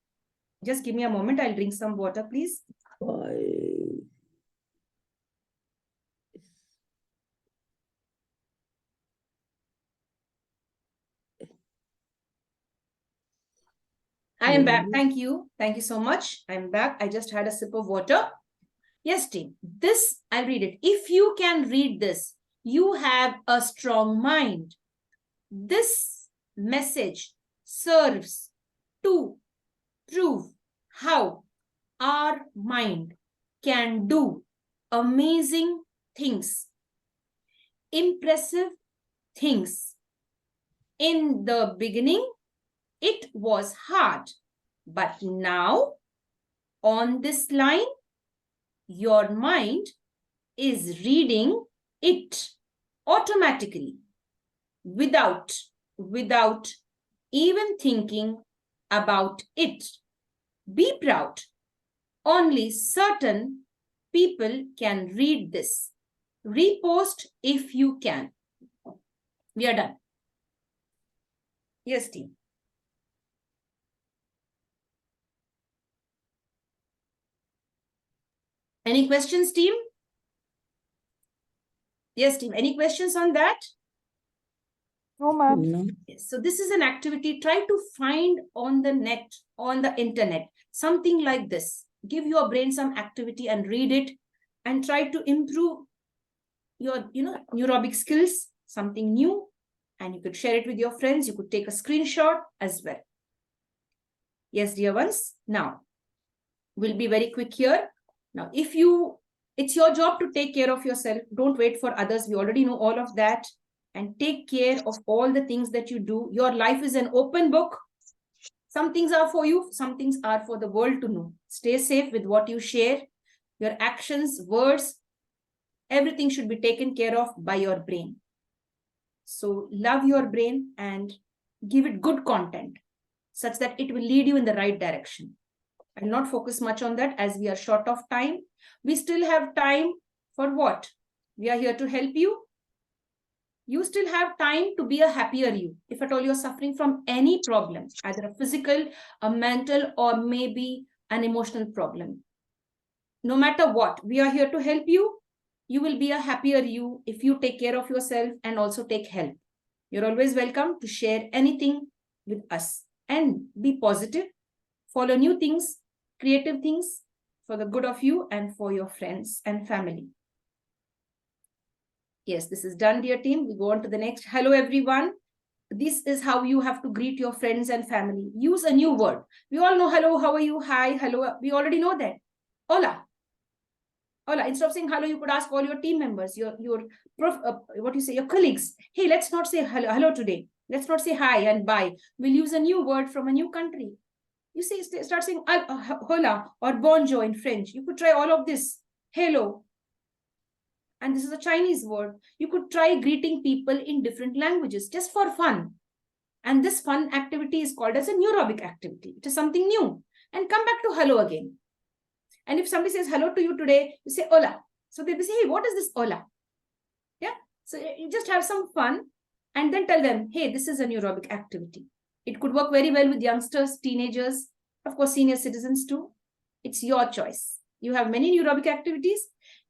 Just give me a moment. I'll drink some water, please. I am back. Thank you. Thank you so much. I'm back. I just had a sip of water. Yes, team. This, I'll read it. If you can read this, you have a strong mind. This message serves to prove how our mind can do amazing things, impressive things. In the beginning, it was hard, but now on this line, your mind is reading it automatically without even thinking about it. Be proud. Only certain people can read this. Repost if you can. We are done. Yes, team. Any questions, team? Yes, team. Any questions on that? No, ma'am. Yes. So this is an activity. Try to find on the net, on the internet, something like this. Give your brain some activity and read it and try to improve your, neurobic skills, something new. And you could share it with your friends. You could take a screenshot as well. Yes, dear ones. Now, we'll be very quick here. Now, it's your job to take care of yourself. Don't wait for others. We already know all of that. And take care of all the things that you do. Your life is an open book. Some things are for you. Some things are for the world to know. Stay safe with what you share. Your actions, words, everything should be taken care of by your brain. So love your brain and give it good content such that it will lead you in the right direction. I'll not focus much on that as we are short of time. We still have time for what? We are here to help you. You still have time to be a happier you. If at all you're suffering from any problem, either a physical, a mental, or maybe an emotional problem. No matter what, we are here to help you. You will be a happier you if you take care of yourself and also take help. You're always welcome to share anything with us and be positive. Follow new things, creative things for the good of you and for your friends and family. Yes, this is done, dear team. We go on to the next. Hello, everyone. This is how you have to greet your friends and family. Use a new word. We all know hello, how are you, hi, hello. We already know that. Hola. Hola. Instead of saying hello, you could ask all your team members, your your colleagues. Hey, let's not say hello today. Let's not say hi and bye. We'll use a new word from a new country. You say, start saying hola or bonjour in French. You could try all of this. Hello. And this is a Chinese word. You could try greeting people in different languages just for fun. And this fun activity is called as a neurobic activity. It is something new. And come back to hello again. And if somebody says hello to you today, you say hola. So they'll say, hey, what is this hola? Yeah. So you just have some fun and then tell them, hey, this is a neurobic activity. It could work very well with youngsters, teenagers, of course, senior citizens too. It's your choice. You have many neurobic activities.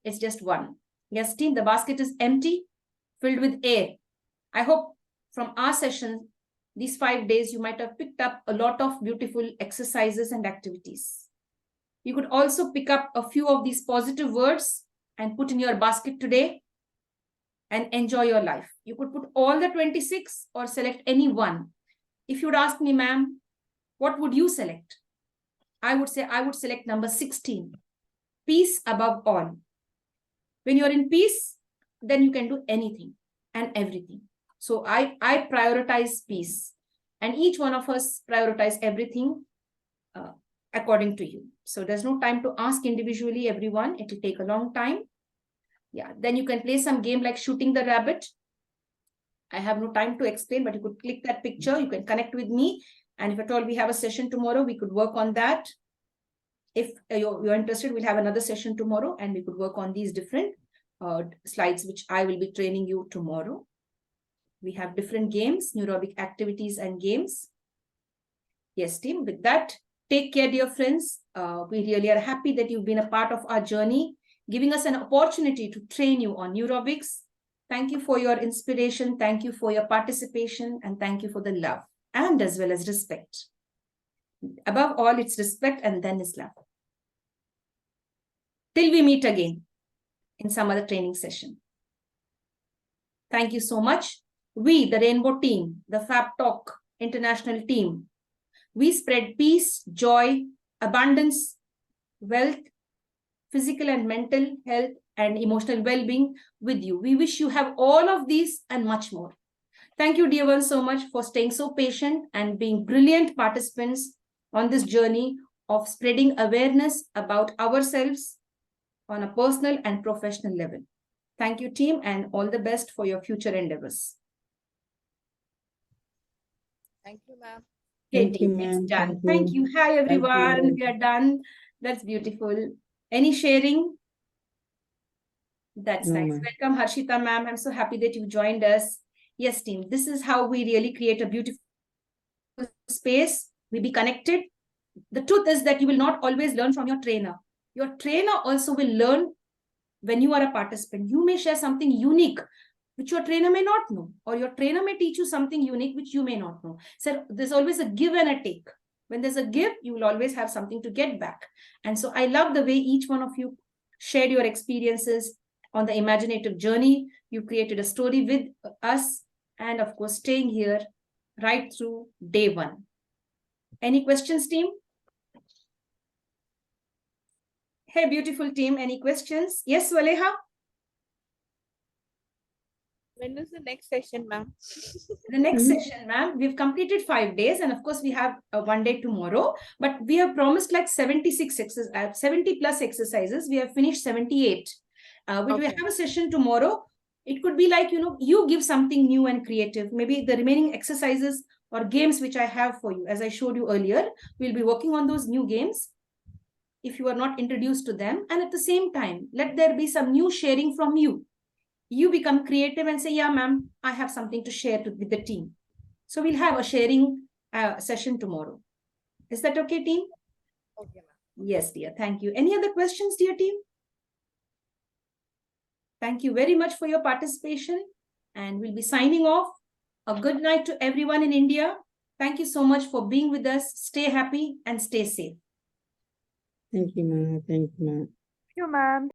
It's just one. Yes, team, the basket is empty, filled with air. I hope from our session, these 5 days, you might have picked up a lot of beautiful exercises and activities. You could also pick up a few of these positive words and put in your basket today and enjoy your life. You could put all the 26 or select any one. If you would ask me, ma'am, what would you select? I would say I would select number 16, peace above all. When you're in peace, then you can do anything and everything. So I prioritize peace, and each one of us prioritize everything according to you. So there's no time to ask individually everyone. It will take a long time. Yeah, then you can play some game like shooting the rabbit. I have no time to explain, but you could click that picture. You can connect with me. And if at all we have a session tomorrow, we could work on that. If you're interested, we'll have another session tomorrow and we could work on these different slides, which I will be training you tomorrow. We have different games, neurobic activities and games. Yes, team, with that, take care, dear friends. We really are happy that you've been a part of our journey, giving us an opportunity to train you on neurobics. Thank you for your inspiration. Thank you for your participation. And thank you for the love and as well as respect. Above all, it's respect and then is love. Till we meet again in some other training session. Thank you so much. We, the Rainbow team, the Fabtalk international team, we spread peace, joy, abundance, wealth, physical and mental health, and emotional well-being with you. We wish you have all of these and much more. Thank you, dear ones, so much for staying so patient and being brilliant participants on this journey of spreading awareness about ourselves on a personal and professional level. Thank you, team, and all the best for your future endeavors. Thank you, ma'am. Okay, Thank you, team, it's ma'am. done. Thank Thank you. you. Hi, everyone. you. We are done. That's beautiful. Any sharing? That's No, nice. ma'am. Welcome, Harshita, ma'am. I'm so happy that you joined us. Yes, team, this is how we really create a beautiful space. We be connected. The truth is that you will not always learn from your trainer. Your trainer also will learn when you are a participant. You may share something unique which your trainer may not know, or your trainer may teach you something unique which you may not know. So there's always a give and a take. When there's a give, you will always have something to get back. And so I love the way each one of you shared your experiences on the imaginative journey. You created a story with us, and of course, staying here right through day one. Any questions, team? Hey, beautiful team, any questions? Yes, Waleha? When is the next session, ma'am? The next session, ma'am, we've completed 5 days, and of course, we have one day tomorrow, but we have promised like 70 plus exercises. We have finished 78. We Okay. have a session tomorrow. It could be like, you give something new and creative. Maybe the remaining exercises or games which I have for you, as I showed you earlier, we'll be working on those new games if you are not introduced to them. And at the same time, let there be some new sharing from you. You become creative and say, yeah, ma'am, I have something to share with the team. So we'll have a sharing session tomorrow. Is that okay, team? Okay, ma'am. Yes, dear. Thank you. Any other questions, dear team? Thank you very much for your participation. And we'll be signing off. A good night to everyone in India. Thank you so much for being with us. Stay happy and stay safe. Thank you, ma'am. Thank you, ma'am. Thank you, ma'am.